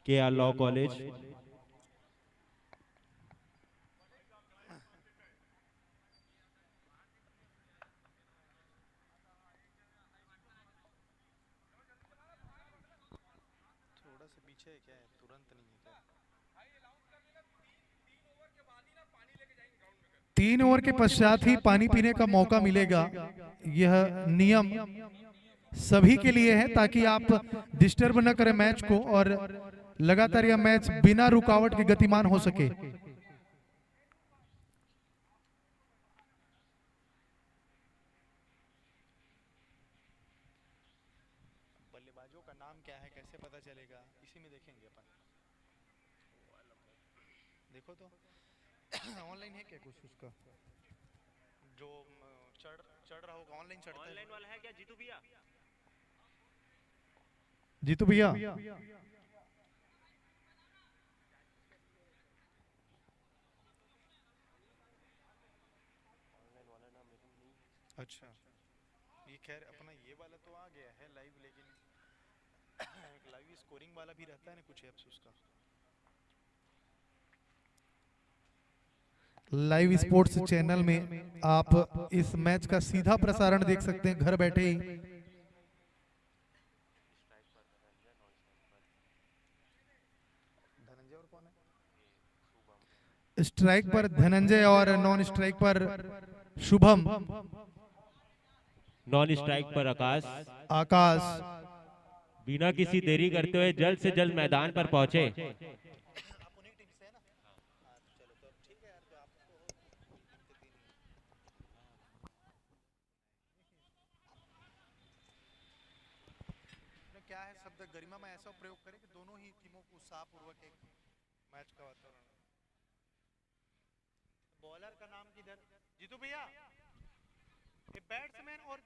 KR law college. थोड़ा सा पीछे है क्या है, तुरंत नहीं है क्या? 3 ओवर के पश्चात ही पानी पीने का मौका मिलेगा। यह नियम सभी के लिए है ताकि आप डिस्टर्ब न करें मैच को और लगातार यह मैच बिना रुकावट के गतिमान हो सके। बल्लेबाजों का नाम क्या है, कैसे पता चलेगा? इसी में देखेंगे अपन। देखो तो ऑनलाइन है क्या कुछ उसका, जो चढ़ चढ़ रहा होगा ऑनलाइन चढ़ता है। ऑनलाइन वाला है क्या जीतू भैया? जीतू भैया, अच्छा, ये खैर अपना ये वाला तो आ गया है लाइव, लेकिन एक लाइव स्कोरिंग वाला भी रहता है ना कुछ ऐप्स उसका। लाइव स्पोर्ट्स चैनल में आप इस मैच का सीधा प्रसारण देख सकते हैं घर बैठे ही। धनंजय और कौन है? स्ट्राइक पर धनंजय और नॉन स्ट्राइक पर शुभम। नॉन स्ट्राइक पर आकाश। आकाश बिना किसी देरी करते हुए जल्द से जल्द मैदान पर पहुंचे। आप उन्हीं टीम से है ना? हाँ तो चलो, तो ठीक है यार, तो आप तो हो टीम के तीन ही। तो क्या है, शब्द गरिमा में ऐसा प्रयोग करें कि दोनों ही टीमों को उत्साहपूर्वक एक मैच का वातावरण। बॉलर का नाम किधर? जीतू भैया, ये बैट्समैन और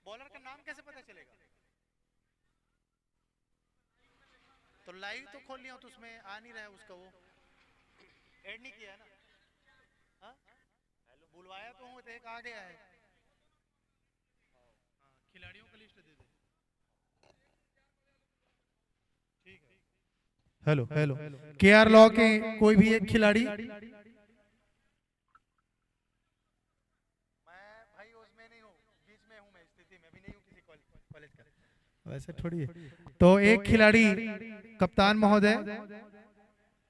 बॉलर का नाम कैसे पता चलेगा? तो लाइव तो खोल लिया हूं, तो उसमें आ नहीं रहा है उसका, वो ऐड नहीं किया है ना? हाँ, बुलवाया तो हूँ, तो एक आ गया है। हाँ, खिलाड़ियों का लिस्ट दे दे। ठीक है। हेलो हेलो, केआर लॉ के कोई भी एक खिलाड़ी। मैं भाई उसमें नहीं हूँ, बीच में हूँ, मैं स्थिति में भी नहीं हूँ किसी कॉलेज का। वैसे थोड़ी है। तो एक खिलाड़ी कप्तान महोदय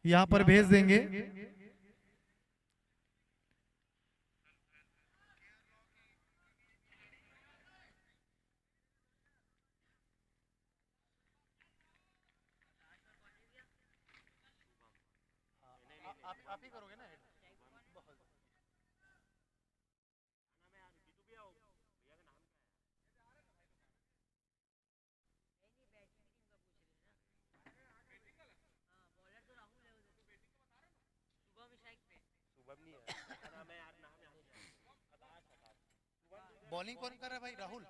यहाँ पर भेज देंगे। आप ही करोगे ना हेड? बहुत जीतू भैया भैया का नाम शुभम नहीं है, क्या नाम है यार? नाम याद नहीं आ रहा। बॉलिंग कौन कर रहा है भाई? राहुल।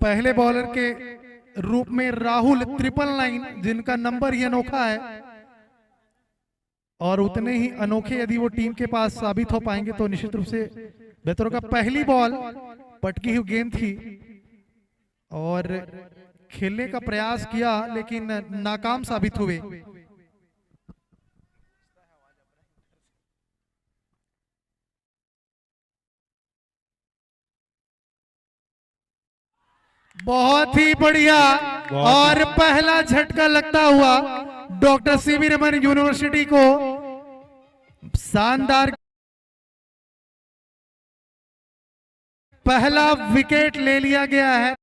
पहले बॉलर के रूप में राहुल 999, जिनका नंबर ही अनोखा है, और उतने ही अनोखे यदि वो टीम के पास साबित हो पाएंगे तो निश्चित रूप से बेहतर होगा। पहली बॉल पटकी हुई गेंद थी और खेलने का प्रयास किया लेकिन नाकाम साबित हुए। बहुत ही बढ़िया और पहला झटका लगता हुआ डॉक्टर सीवी रमन यूनिवर्सिटी को शानदार पहला विकेट ले लिया गया है।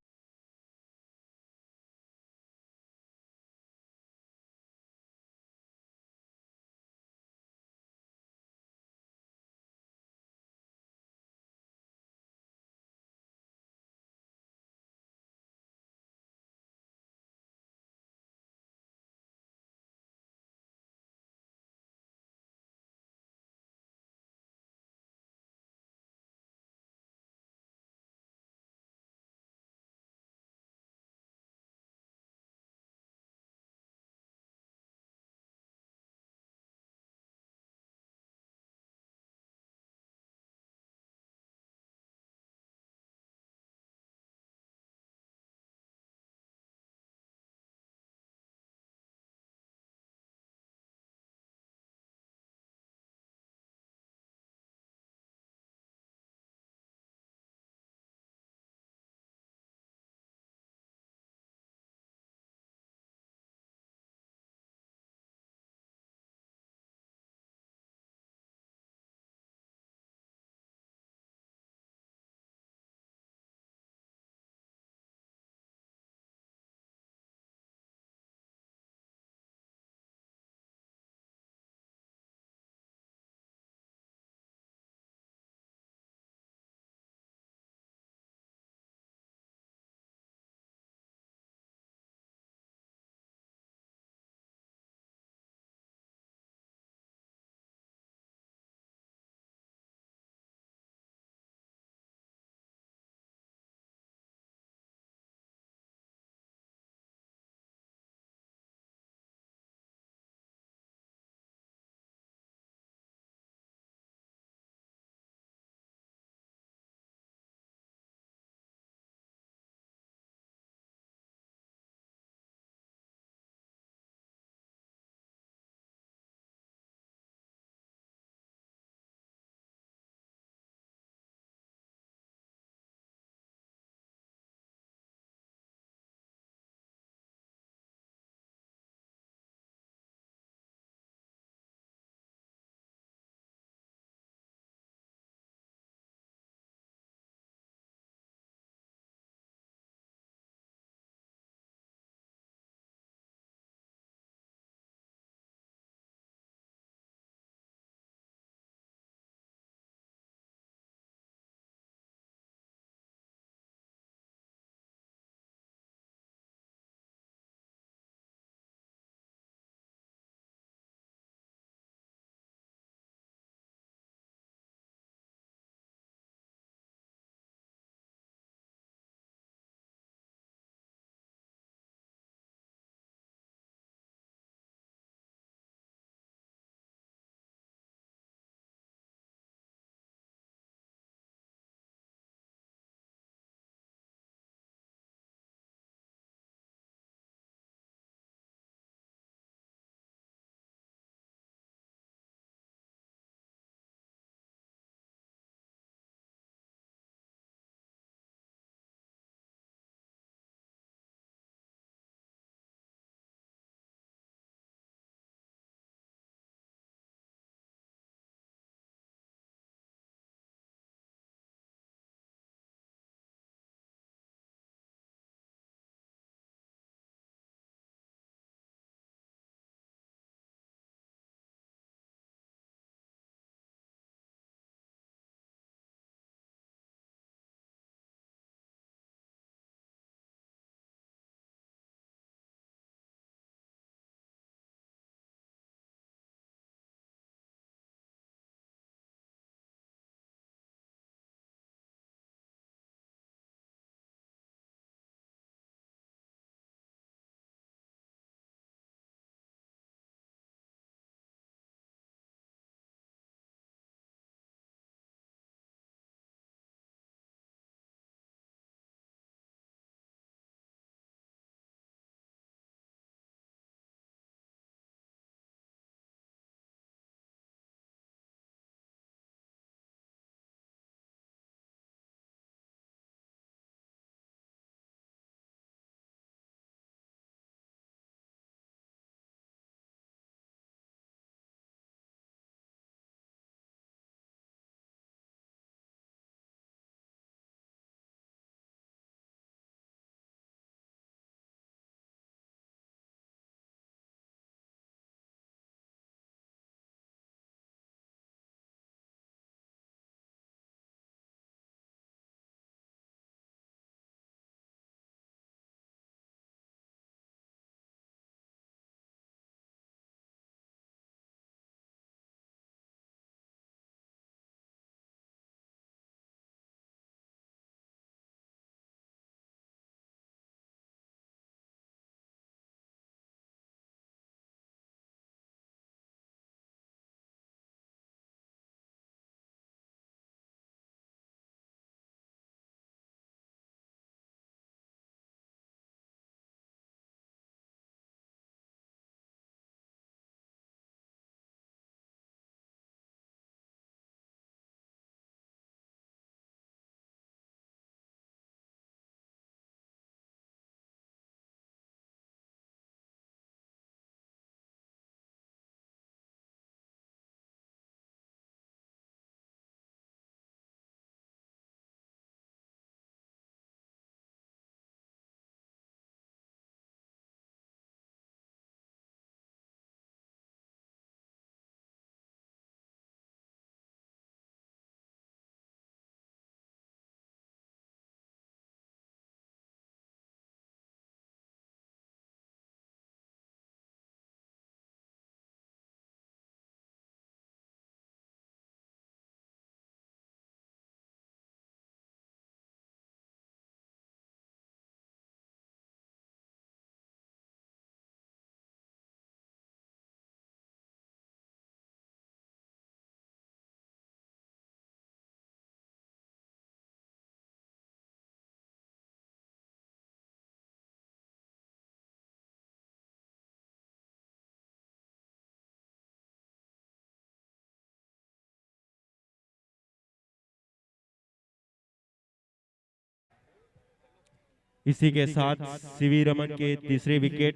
इसी के साथ सीवी रमन के तीसरे विकेट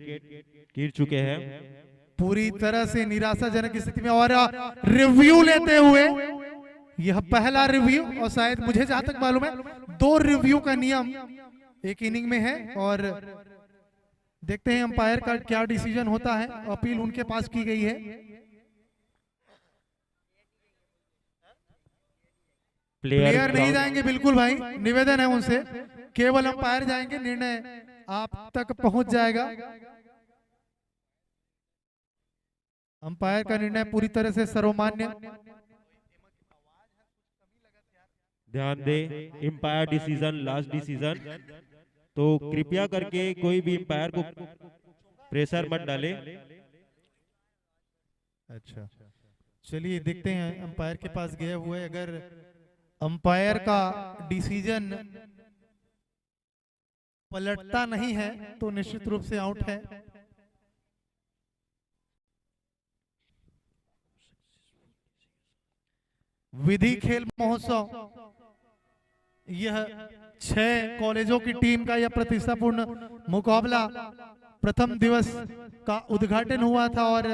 गिर चुके हैं। पूरी तरह से निराशाजनक स्थिति में। और रिव्यू लेते हुए, यह पहला रिव्यू और शायद मुझे जहां तक मालूम है 2 रिव्यू का नियम एक इनिंग में है। और देखते हैं अंपायर का क्या डिसीजन होता है। अपील उनके पास की गई है। प्लेयर नहीं जाएंगे बिल्कुल भाई, निवेदन है उनसे, केवल अंपायर जाएंगे, निर्णय आप तक पहुंच जाएगा। अंपायर का निर्णय पूरी तरह से सर्वमान्य। ध्यान दे, एम्पायर डिसीजन लास्ट डिसीजन, तो कृपया करके कोई भी एम्पायर को प्रेशर मत डाले। अच्छा, चलिए देखते हैं अंपायर के पास गया हुआ है। अगर अंपायर का डिसीजन पलटता नहीं है तो निश्चित रूप से आउट है। विधि खेल महोत्सव, यह 6 कॉलेजों की टीम का यह प्रतिष्ठापूर्ण मुकाबला प्रथम दिवस का उद्घाटन हुआ था और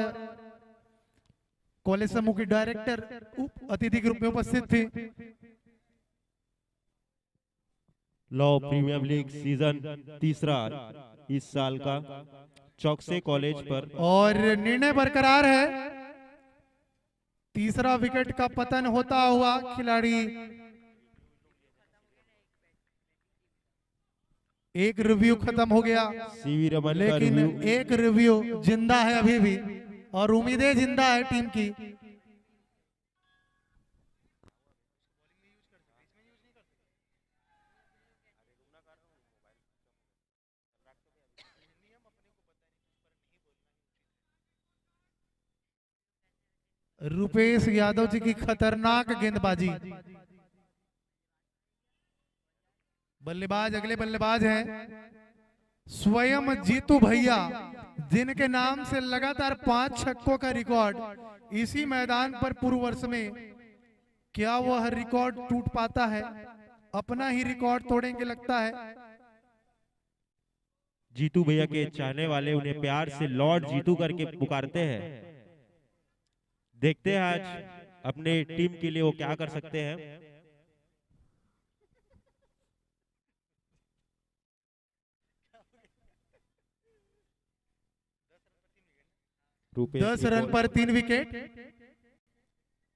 कॉलेज समूह की डायरेक्टर उप अतिथि के रूप में उपस्थित थी। लॉ प्रीमियर लीग सीजन तीसरा इस साल का चौकसे कॉलेज पर, और निर्णय बरकरार है। तीसरा विकेट का पतन होता हुआ खिलाड़ी, एक रिव्यू खत्म हो गया, सीवी रमन का लेकिन रिव्यू एक रिव्यू जिंदा है अभी भी और उम्मीदें जिंदा है टीम की। रुपेश यादव जी की खतरनाक गेंदबाजी। बल्लेबाज, अगले बल्लेबाज हैं स्वयं जीतू भैया, जिनके नाम से लगातार 5 छक्कों का रिकॉर्ड इसी मैदान पर पूर्व वर्ष में। क्या वह रिकॉर्ड टूट पाता है? अपना ही रिकॉर्ड तोड़ेंगे लगता है। जीतू भैया के चाहने वाले उन्हें प्यार से लॉर्ड जीतू करके पुकारते हैं। देखते हैं आज अपने टीम के लिए वो क्या कर सकते हैं। रुपेश 10 की रन बॉल- पर 3 विकेट।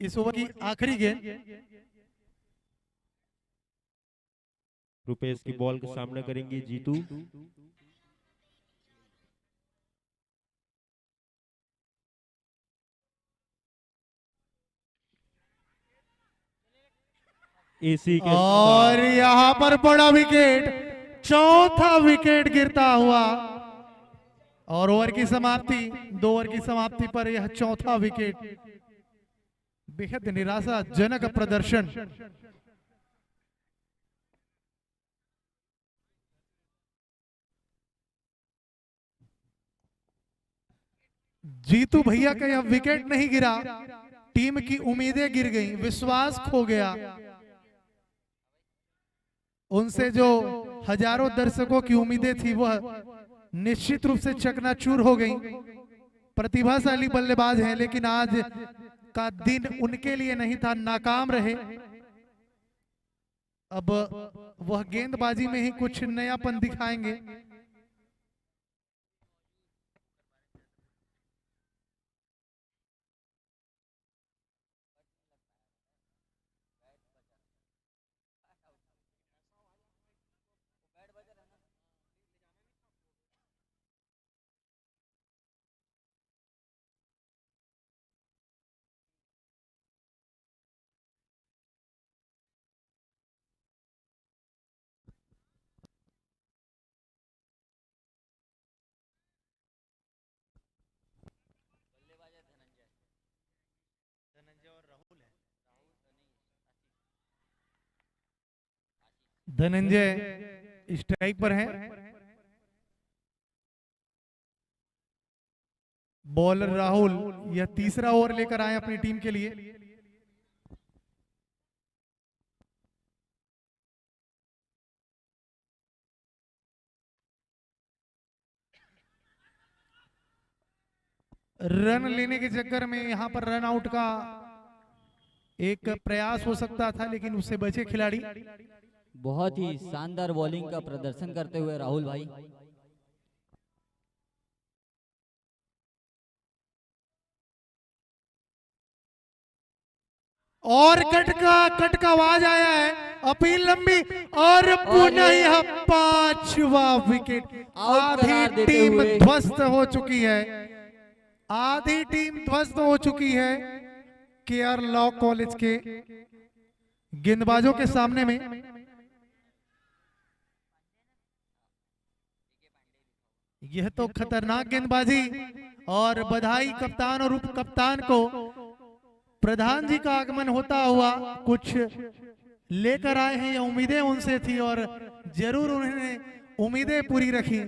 इस ओवर की आखिरी गेंद। रुपेश की बॉल का सामना करेंगे जीतू। इसी के और साथ यहां पर बड़ा विकेट, चौथा विकेट गिरता हुआ और ओवर की समाप्ति, 2 ओवर की समाप्ति पर यह चौथा विकेट। बेहद निराशाजनक प्रदर्शन। जीतू भैया का यह विकेट नहीं गिरा, टीम की उम्मीदें गिर गईं, विश्वास खो गया। उनसे जो हजारों दर्शकों की उम्मीदें थी वह निश्चित रूप से चकनाचूर हो गई। प्रतिभाशाली बल्लेबाज हैं, लेकिन आज का दिन उनके लिए नहीं था, नाकाम रहे। अब वह गेंदबाजी में ही कुछ नयापन दिखाएंगे। धनंजय और राहुल है। धनंजय स्ट्राइक पर हैं। बॉलर राहुल यह तीसरा ओवर लेकर आए अपनी टीम के लिए। रन लेने के चक्कर में यहाँ पर रन आउट का एक प्रयास हो सकता था, लेकिन उससे बचे खिलाड़ी। बहुत ही शानदार बॉलिंग का प्रदर्शन करते हुए राहुल भाई। और कट का आवाज आया है, अपील लंबी और पुनः यह 5वां विकेट। आधी टीम ध्वस्त हो चुकी है, आधी टीम ध्वस्त हो चुकी है केआर लॉ कॉलेज के गेंदबाजों के सामने में। यह तो खतरनाक गेंदबाजी, और बधाई कप्तान और उप कप्तान को। प्रधान जी का आगमन होता हुआ कुछ लेकर आए हैं, या उम्मीदें उनसे थी और जरूर उन्होंने उम्मीदें पूरी रखी।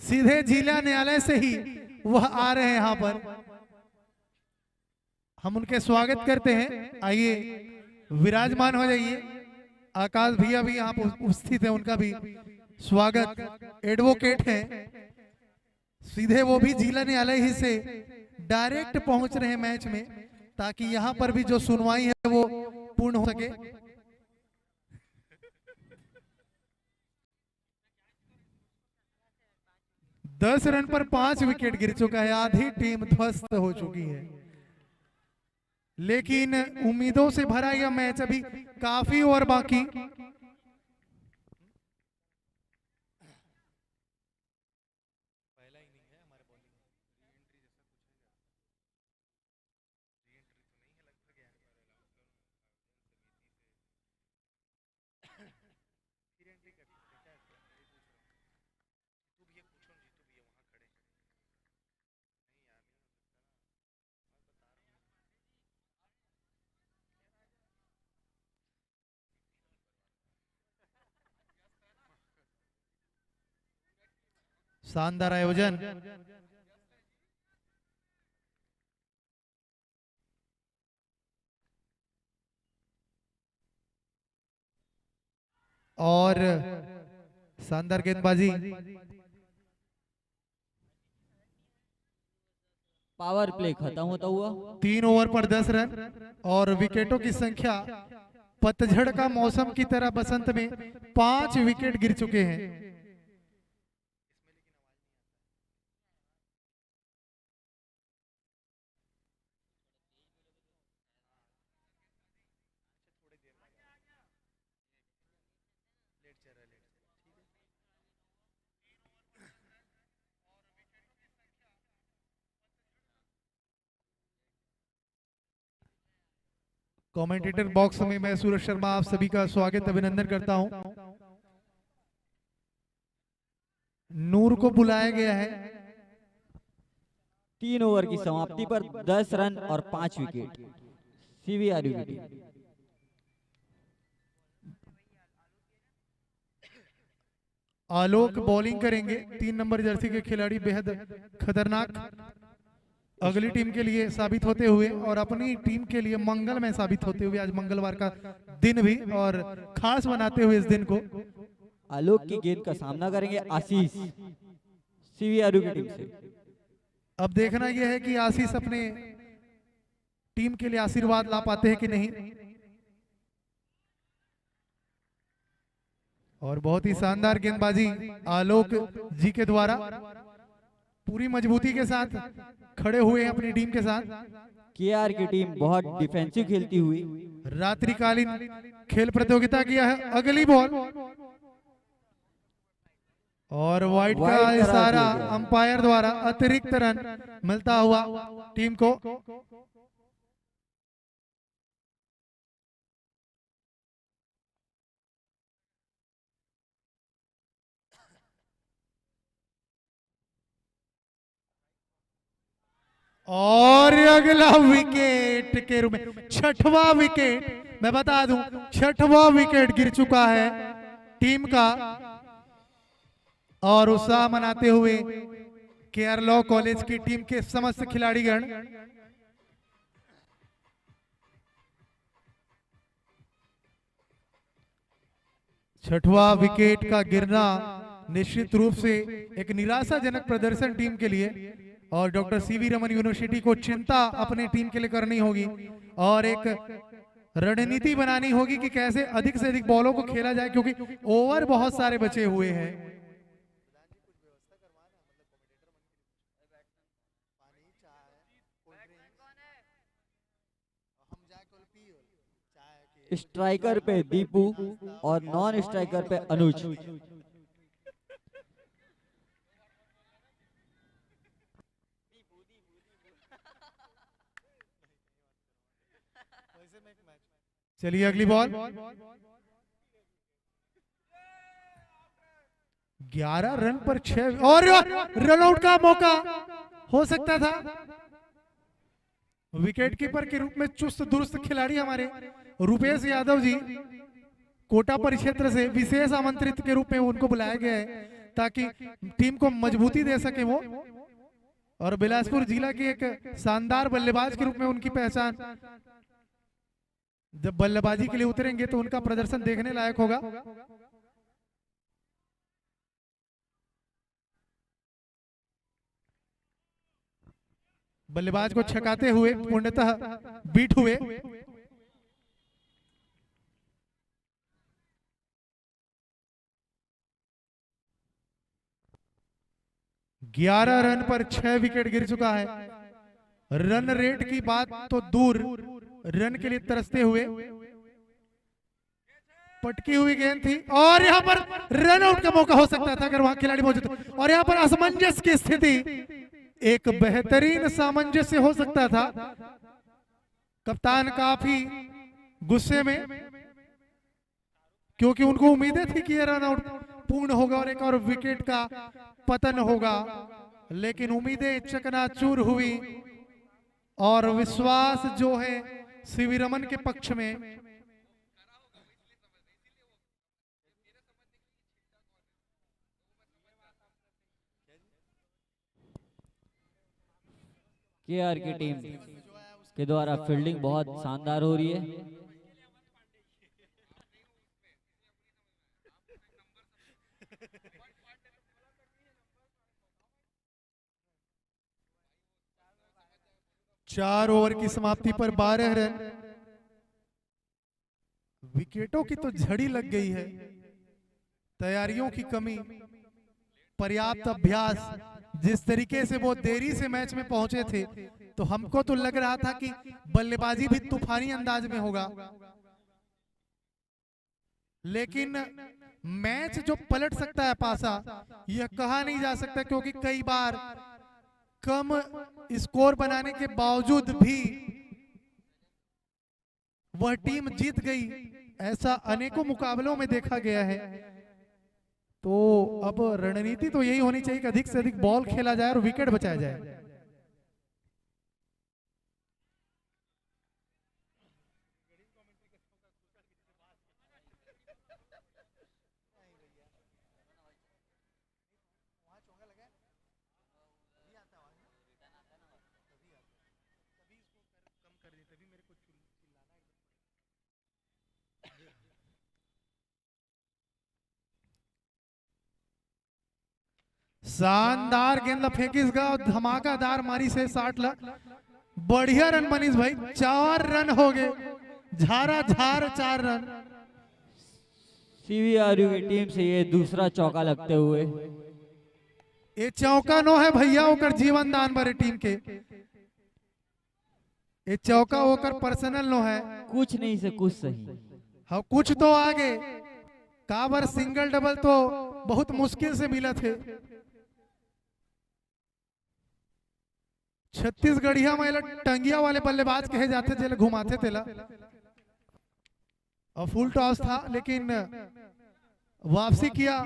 सीधे जिला न्यायालय से ही वह आ रहे हैं यहाँ पर। हम उनके स्वागत करते हैं। आइए विराजमान हो जाइए। आकाश भैया भी यहाँ पर उपस्थित है, उनका भी स्वागत। एडवोकेट हैं, सीधे वो भी जिला न्यायालय ही से डायरेक्ट पहुंच रहे हैं मैच में, ताकि यहाँ पर भी जो सुनवाई है वो पूर्ण हो सके। दस रन पर 5 विकेट गिर चुका है, आधी टीम ध्वस्त हो चुकी है। लेकिन उम्मीदों से भरा यह मैच अभी काफी और बाकी। शानदार आयोजन। और शानदार गेंदबाजी। पावर प्ले खत्म होता हुआ। 3 ओवर पर 10 रन और विकेटों की संख्या पतझड़ का मौसम की तरह बसंत में 5 विकेट गिर चुके हैं। कमेंटेटर बॉक्स में मैं सूरज शर्मा आप सभी का स्वागत अभिनंदन करता हूं। नूर को बुलाया गया है। 3 ओवर की समाप्ति पर 10 रन और 5 विकेट। सीवीआरयू की टीम। आलोक बॉलिंग करेंगे। 3 नंबर जर्सी के खिलाड़ी बेहद खतरनाक अगली टीम के लिए साबित होते हुए और अपनी टीम के लिए मंगल में साबित होते हुए, आज मंगलवार का दिन भी और खास बनाते हुए इस दिन को। आलोक की गेंद का सामना करेंगे आशीष सीवीआरयू की टीम से। अब देखना यह है कि आशीष अपने टीम के लिए आशीर्वाद ला पाते हैं कि नहीं। और बहुत ही शानदार गेंदबाजी आलोक जी के द्वारा, पूरी मजबूती के साथ खड़े हुए हैं अपनी टीम के साथ। केआर की टीम बहुत डिफेंसिव खेलती हुई। रात्रिकालीन खेल प्रतियोगिता किया है। अगली बॉल और वाइड का इशारा अंपायर द्वारा अतिरिक्त रन मिलता हुआ टीम को। और अगला विकेट के रूप में 6वां विकेट, मैं बता दूं 6वां विकेट गिर चुका है टीम का। और उत्साह मनाते हुए केआर लॉ कॉलेज की टीम के समस्त खिलाड़ीगण। छठवां विकेट का गिरना निश्चित रूप से एक निराशाजनक प्रदर्शन टीम के लिए। और डॉक्टर सीवी रमन यूनिवर्सिटी को चिंता अपने टीम के लिए करनी होगी और एक रणनीति बनानी होगी कि कैसे अधिक से अधिक बॉलों को खेला जाए, क्योंकि ओवर बहुत सारे बचे हुए हैं। स्ट्राइकर पे दीपू और नॉन स्ट्राइकर पे अनुज। चलिए अगली बॉल। 11 रन पर 6 और रन आउट का मौका हो सकता था। विकेट कीपर के रूप में चुस्त दुरुस्त खिलाड़ी हमारे रुपेश यादव जी कोटा परिक्षेत्र से विशेष आमंत्रित के रूप में उनको बुलाया गया है ताकि टीम को मजबूती दे सके वो, और बिलासपुर जिला के एक शानदार बल्लेबाज के रूप में उनकी पहचान। जब बल्लेबाजी के लिए उतरेंगे तो उनका प्रदर्शन देखने लायक होगा। बल्लेबाज को छकाते हुए पूर्णतः बीट हुए। ग्यारह रन पर 6 विकेट गिर चुका है। रन रेट की बात तो दूर, रन के लिए तरसते हुए पटकी हुई गेंद थी और यहां पर रन आउट का मौका हो सकता था अगर वहां खिलाड़ी मौजूद। और यहां पर असमंजस की स्थिति, एक बेहतरीन सामंजस्य हो सकता था। कप्तान काफी गुस्से में, क्योंकि उनको उम्मीदें थी कि यह रन आउट पूर्ण होगा और एक और विकेट का पतन होगा, लेकिन उम्मीदें चकनाचूर हुई और विश्वास जो है सीवी रमन के पक्ष में। केआर की टीम के द्वारा फील्डिंग बहुत शानदार हो रही है। चार ओवर की समाप्ति पर 12 रन। विकेटों की तो झड़ी लग गई है। तैयारियों की कमी, पर्याप्त अभ्यास, जिस तरीके से वो देरी से मैच में पहुंचे थे तो हमको तो लग रहा था कि बल्लेबाजी भी तूफानी अंदाज में होगा, लेकिन मैच जो पलट सकता है पासा, यह कहा नहीं जा सकता, क्योंकि कई बार कम स्कोर बनाने के बावजूद भी वह टीम जीत गई। ऐसा अनेकों मुकाबलों में देखा गया है। तो अब रणनीति तो यही होनी चाहिए कि अधिक से अधिक बॉल खेला जाए और विकेट बचाया जाए। शानदार गेंद फेंकीसगा और धमाकादार मारी से 60 ला। बढ़िया रन मनीष भाई, 4 रन हो गए, झारा झार 4 रन। सीवीआरयू की टीम से ये दूसरा चौका लगते हुए। ये चौका नो है भैया, ओकर जीवन दान बरे टीम के। ये चौका ओकर पर्सनल नो है। कुछ नहीं से कुछ सही। हाँ कुछ तो आगे, काबर सिंगल डबल तो बहुत मुश्किल से मिला थे। छत्तीसगढ़िया महिला टंगिया वाले बल्लेबाज कहे जाते थे, घुमाते थे ला। और फुल टॉस था, लेकिन वापसी किया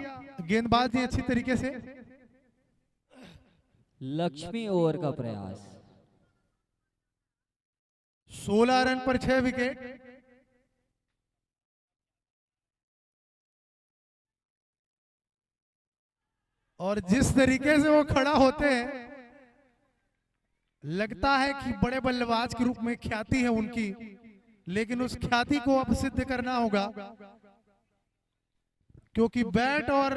गेंदबाज ने अच्छी तरीके से। लक्ष्मी ओवर का प्रयास। 16 रन पर 6 विकेट। और जिस तरीके से वो खड़ा होते हैं, लगता है कि बड़े बल्लेबाज के रूप में ख्याति है उनकी, लेकिन उस ख्याति को अब सिद्ध करना होगा, क्योंकि बैट और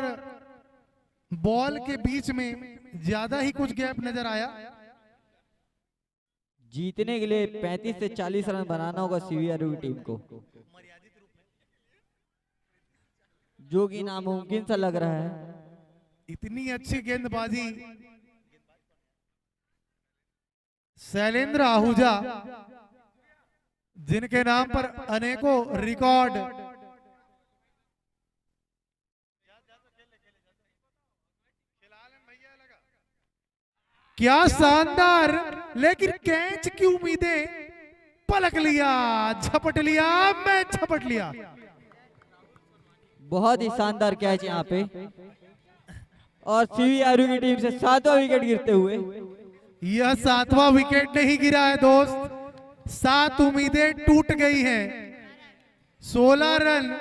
बॉल के बीच में ज्यादा ही कुछ गैप नजर आया। जीतने के लिए 35 से 40 रन बनाना होगा सीवीआरयू की टीम को, जो कि नामुमकिन सा लग रहा है। इतनी अच्छी गेंदबाजी शैलेंद्र आहूजा, जिनके नाम पर अनेकों रिकॉर्ड, क्या शानदार, लेकिन कैच की उम्मीदें पलक लिया, झपट लिया, मैच झपट लिया। बहुत ही शानदार कैच यहाँ पे, और सीवीआरयू की टीम से 7वां विकेट गिरते हुए। यह 7वां विकेट नहीं गिरा है दोस्त, 7 उम्मीदें टूट गई हैं। 16 रन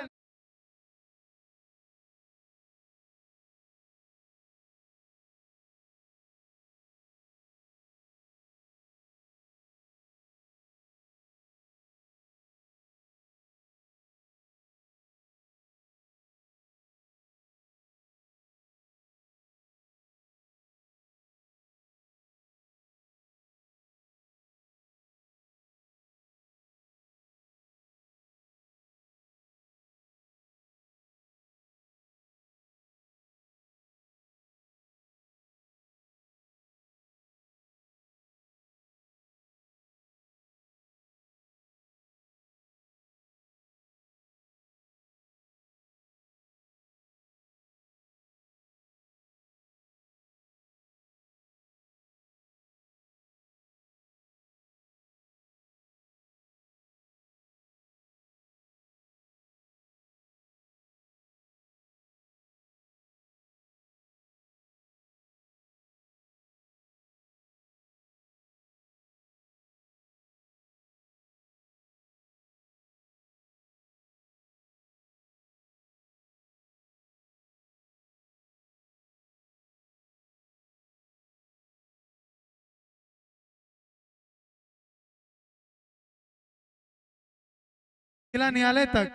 जिला न्यायालय तक।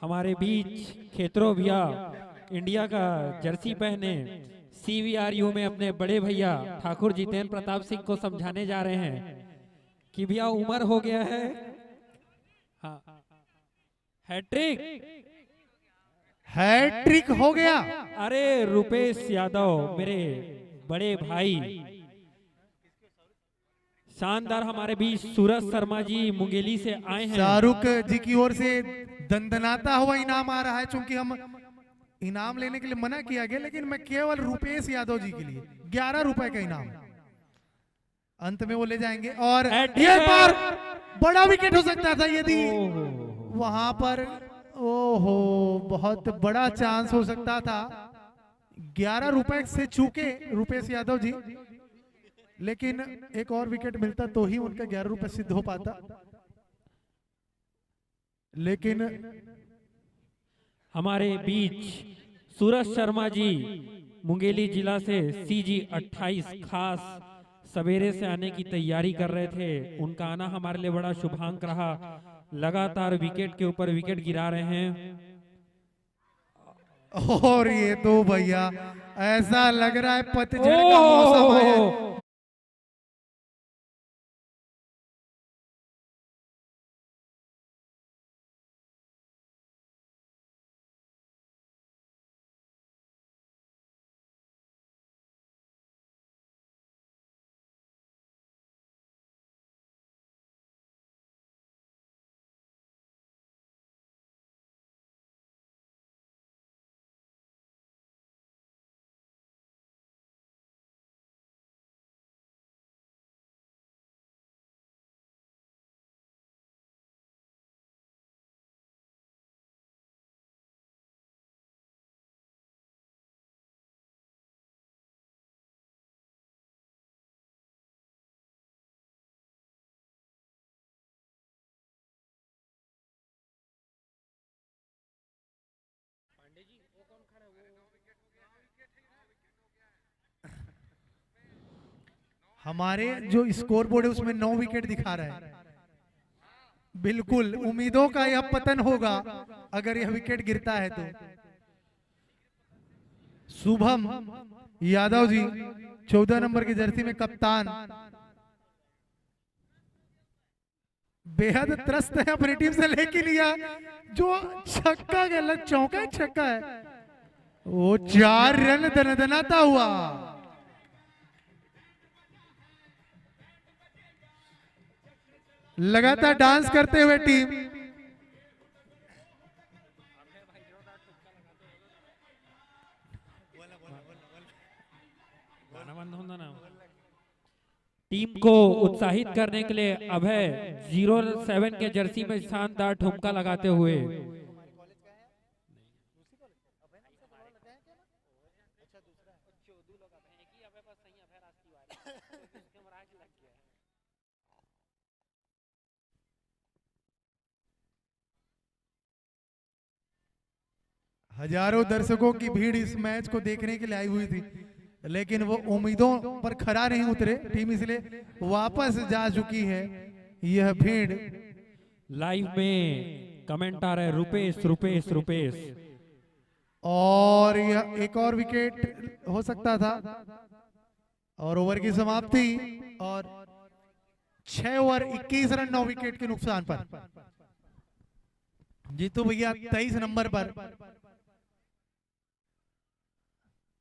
हमारे बीच खेतरो भैया इंडिया का जर्सी पहने सीवीआरयू में अपने बड़े भैया ठाकुर जितेंद्र प्रताप सिंह को समझाने जा रहे हैं कि भैया उम्र हो गया है। हाँ, हैट्रिक, हैट्रिक हो गया। अरे रुपेश यादव मेरे बड़े भाई, शानदार हमारे बीच सूरज शर्मा जी मुंगेली से आए हैं। शाहरुख जी की ओर से दंदनाता हुआ इनाम आ रहा है, चूंकि हम इनाम लेने के लिए मना किया गया, लेकिन मैं केवल रुपेश यादव जी के लिए 11 रुपए का इनाम अंत में वो ले जाएंगे। और ये बार बड़ा विकेट हो सकता था यदि वहां पर, ओहो बहुत बड़ा चांस हो सकता था। 11 रुपए से चूके रुपेश यादव जी, लेकिन एक और विकेट मिलता तो ही उनका 11 रुपए सिद्ध हो पाता। लेकिन हमारे बीच सूरज शर्मा जी मुंगेली जिला से CG 28 खास सवेरे से आने की तैयारी कर रहे थे। उनका आना हमारे लिए बड़ा शुभांक रहा। लगातार विकेट के ऊपर विकेट गिरा रहे हैं। और ये तो भैया ऐसा लग रहा है पतझड़ का मौसम है। हमारे जो स्कोर बोर्ड है उसमें 9 विकेट दिखा रहा है। बिल्कुल उम्मीदों का यह पतन होगा अगर यह विकेट गिरता है तो। शुभम यादव जी 14 नंबर की जर्सी में कप्तान बेहद त्रस्त है अपनी टीम से, लेकिन लिया जो छक्का गलत चौका है, छक्का है, वो 4 रन दनदनाता हुआ। लगातार डांस करते हुए टीम टीम को उत्साहित करने के लिए अभय 07 के जर्सी में शानदार ठुमका लगाते हुए हजारों दर्शकों की भीड़ इस मैच को देखने के लिए आई हुई थी, लेकिन वो उम्मीदों पर खरा नहीं उतरे, टीम इसलिए वापस जा चुकी है। यह भीड़ लाइव में कमेंट आ रहा है, रुपेश रुपेश रुपेश। और यह एक और विकेट हो सकता था और ओवर की समाप्ति, और 6 ओवर 21 रन 9 विकेट के नुकसान पर जीतू भैया 23 नंबर पर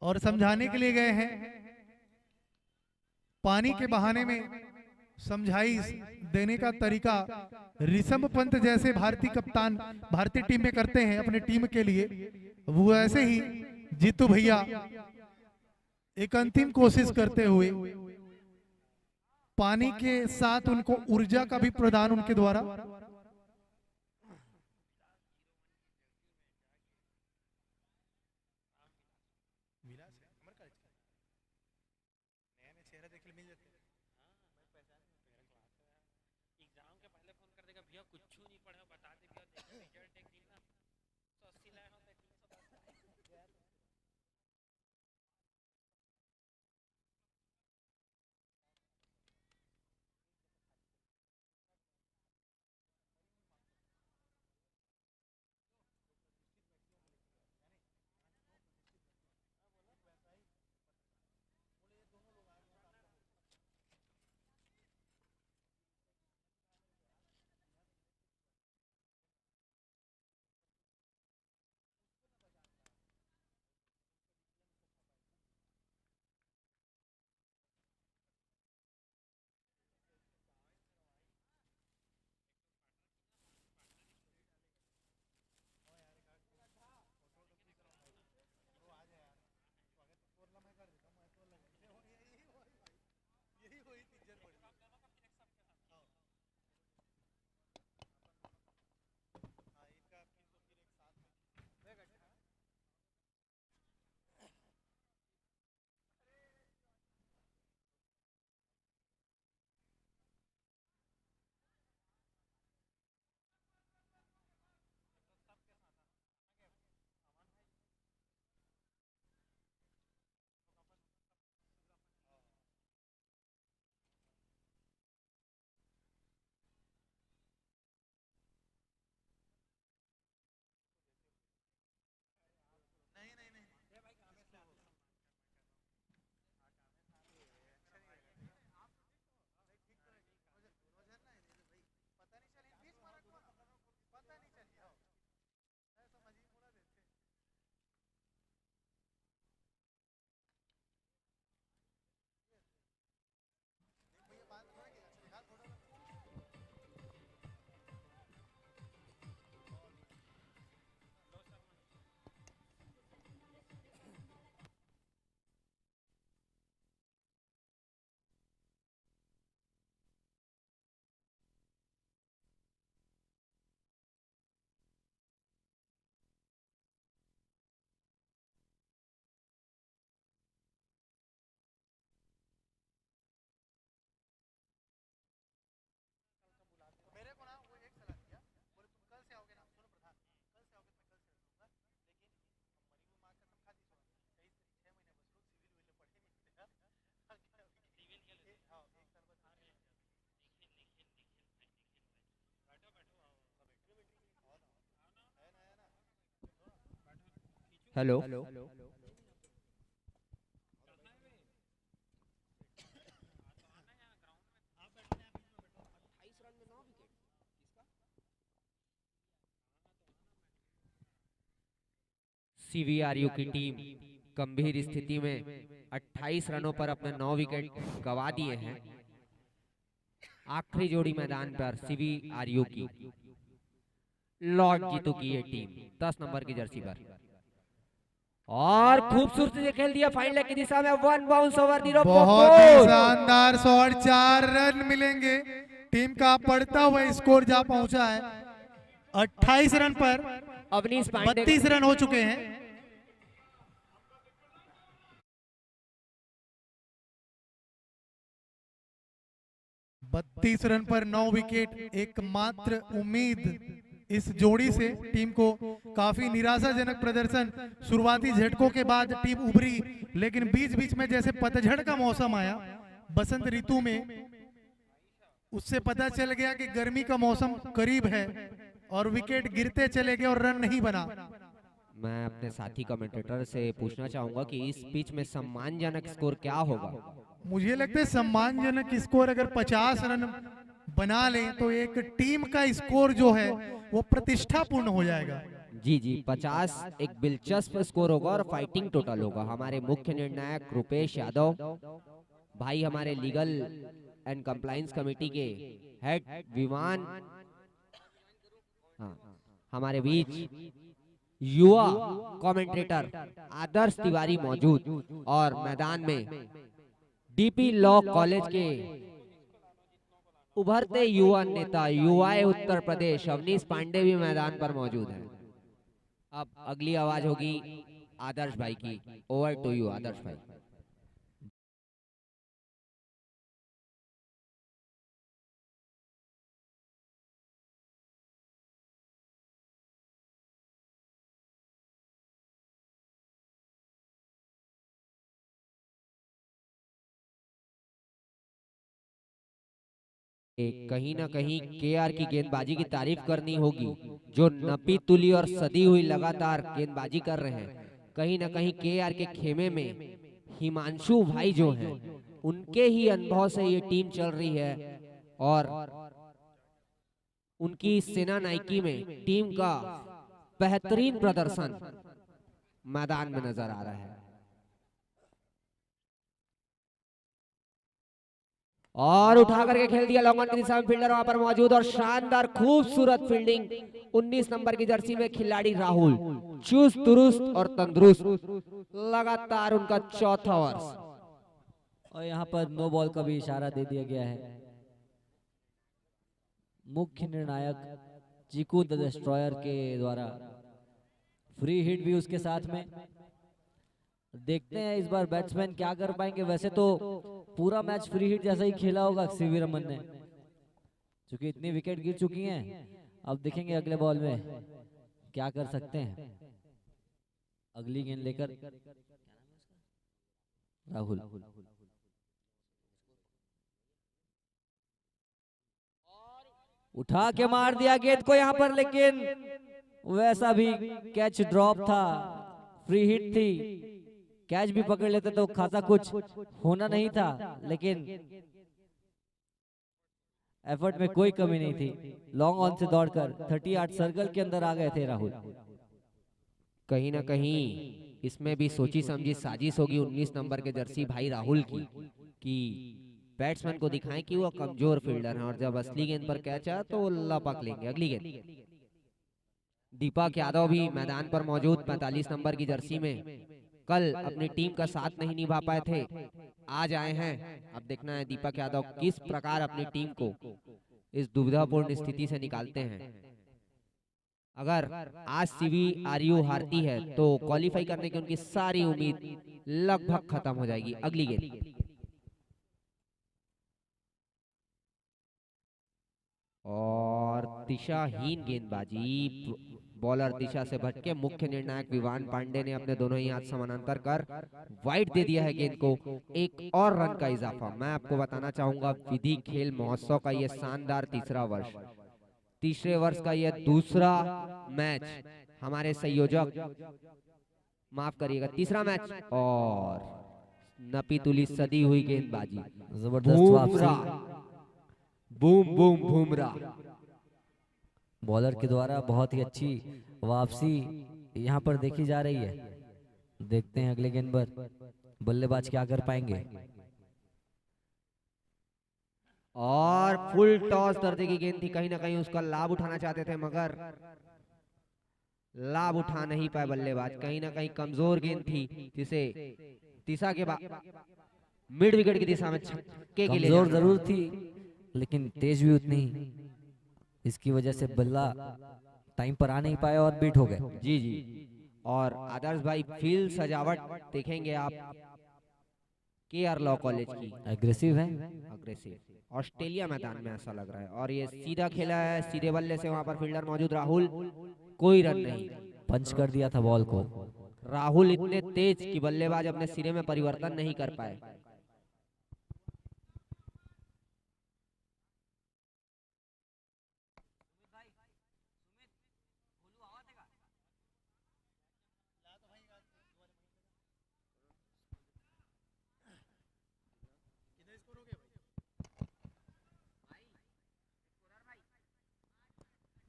और समझाने के लिए गए हैं। पानी के बहाने में समझाइश देने का तरीका ऋषभ पंत जैसे भारतीय कप्तान भारतीय टीम में करते हैं अपनी टीम के लिए, वो ऐसे ही जीतू भैया एक अंतिम कोशिश करते हुए पानी के साथ उनको ऊर्जा का भी प्रदान उनके द्वारा। हेलो सीवीआरयू की टीम गंभीर स्थिति में 28 रनों पर अपने 9 विकेट गंवा दिए हैं। आखिरी जोड़ी मैदान पर सीवीआरयू की लॉर्ड जीतू की ये टीम 10 नंबर की जर्सी पर, और खूबसूरती से खेल दिया फाइनल की दिशा में। 1 बाउंस ओवर द रोप। बहुत ही शानदार शॉट, 4 रन मिलेंगे। टीम का बढ़ता हुआ स्कोर जा पहुंचा है 28 रन पर। अवनीश पांडे 32 रन हो चुके हैं। बत्तीस रन पर 9 विकेट, एकमात्र उम्मीद इस जोड़ी से। टीम को काफी निराशाजनक प्रदर्शन, शुरुआती झटकों के बाद टीम उभरी, लेकिन बीच बीच में जैसे पतझड़ का मौसम आया बसंत ऋतु में, उससे पता चल गया कि गर्मी का मौसम करीब है और विकेट गिरते चले गए और रन नहीं बना। मैं अपने साथी कमेंटेटर से पूछना चाहूंगा कि इस पिच में सम्मानजनक स्कोर क्या होगा। मुझे लगता है सम्मानजनक स्कोर अगर 50 रन बना ले तो एक टीम का स्कोर जो है वो प्रतिष्ठापूर्ण हो जाएगा। जी जी, 50 एक दिलचस्प स्कोर होगा और फाइटिंग टोटल होगा। हमारे मुख्य निर्णायक रुपेश यादव भाई, हमारे लीगल एंड कंप्लायंस कमेटी के हेड विमान, हाँ, हमारे बीच युवा कमेंटेटर आदर्श तिवारी मौजूद, और मैदान में डीपी लॉ कॉलेज के उभरते युवा नेता युवाए उत्तर प्रदेश अवनीश पांडे भी मैदान पर मौजूद है। अब अगली आवाज होगी आदर्श भाई की। ओवर टू यू आदर्श भाई। कहीं ना कहीं केआर की गेंदबाजी की तारीफ करनी होगी, जो नपी तुली और सदी हुई लगातार गेंदबाजी कर रहे हैं। कहीं ना कहीं केआर के खेमे में हिमांशु भाई जो हैं, उनके ही अनुभव से ये टीम चल रही है, और उनकी सेना नायकी में टीम का बेहतरीन प्रदर्शन मैदान में नजर आ रहा है। और उठा करके खेल दिया लॉन्ग ऑन की दिशा में, फील्डर वहां पर मौजूद, और शानदार खूबसूरत फील्डिंग 19 नंबर की जर्सी में खिलाड़ी राहुल, चुस्त दुरुस्त और तंदुरुस्त, लगातार उनका चौथा ओवर। और यहाँ पर नो बॉल का भी इशारा दे दिया गया है। मुख्य निर्णायक चीकू द डिस्ट्रॉयर के द्वारा फ्री हिट भी उसके साथ में। देखते हैं इस बार बैट्समैन क्या कर पाएंगे। वैसे तो पूरा मैच फ्री हिट जैसा ही खेला होगा सीवी रमन ने, क्योंकि इतनी विकेट गिर चुकी हैं। अब देखेंगे अगले बॉल में क्या कर सकते हैं। अगली गेंद लेकर राहुल, उठा के मार दिया गेंद को यहाँ पर, लेकिन वैसा भी कैच ड्रॉप था, फ्री हिट थी। कैच भी पकड़ लेते तो खासा कुछ होना नहीं था, लेकिन एफर्ट में कोई कमी नहीं थी। लॉन्ग ऑन से दौड़कर 38 सर्कल के अंदर आ गए थे राहुल। कहीं ना कहीं इसमें भी सोची समझी साजिश होगी 19 नंबर के जर्सी भाई राहुल की, कि बैट्समैन को दिखाएं कि वो कमजोर फील्डर हैं, और जब असली गेंद पर कैच आया तो वो लपक लेंगे। अगली गेंद दीपक यादव भी मैदान पर मौजूद 45 नंबर की जर्सी में। कल अपनी टीम का साथ नहीं निभा पाए थे, आज आए हैं। अब देखना है दीपक यादव किस प्रकार अपनी टीम को इस दुविधापूर्ण स्थिति से निकालते हैं। अगर आज सीवीआरयू हारती है तो क्वालिफाई करने की उनकी सारी उम्मीद लगभग खत्म हो जाएगी। अगली गेंद और दिशाहीन गेंदबाजी, बॉलर दिशा से भटके। मुख्य निर्णायक विवान पांडे ने अपने दोनों ही हाथ समानांतर कर वाइड दे दिया है गेंद को। एक और रन का इजाफा। मैं आपको बताना चाहूंगा विधि खेल महोत्सव का यह शानदार तीसरा वर्ष, तीसरे वर्ष का यह दूसरा मैच। हमारे संयोजक माफ करिएगा, तीसरा मैच, और नपी तुली सदी हुई गेंदबाजी, जबरदस्त वापसी, बूम बूम बूमरा। बॉलर के द्वारा बहुत ही अच्छी वापसी यहाँ पर देखी जा रही है। देखते हैं अगले गेंद पर बल्लेबाज क्या कर पाएंगे। और फुल टॉस दर्जे की गेंद थी, कहीं ना कहीं उसका लाभ उठाना चाहते थे मगर लाभ उठा नहीं पाए बल्लेबाज। कहीं ना कहीं कमजोर गेंद थी जिसे दिशा के मिड विकेट की दिशा में छक्के के लिए कमजोर जाना जरूर था। थी लेकिन तेज भी उतनी ही। इसकी वजह से बल्ला टाइम पर आ नहीं पाए और बीट हो गए। जी जी। और आदर्श भाई फील्ड सजावट देखेंगे आप केआर लॉ कॉलेज की, एग्रेसिव है। अग्रेसिव ऑस्ट्रेलिया मैदान में ऐसा लग रहा है। और ये सीधा खेला है, सीधे बल्ले से वहां पर फील्डर मौजूद राहुल, कोई रन नहीं। पंच कर दिया था बॉल को। राहुल इतने तेज कि बल्लेबाज अपने सिरे में परिवर्तन नहीं कर पाए।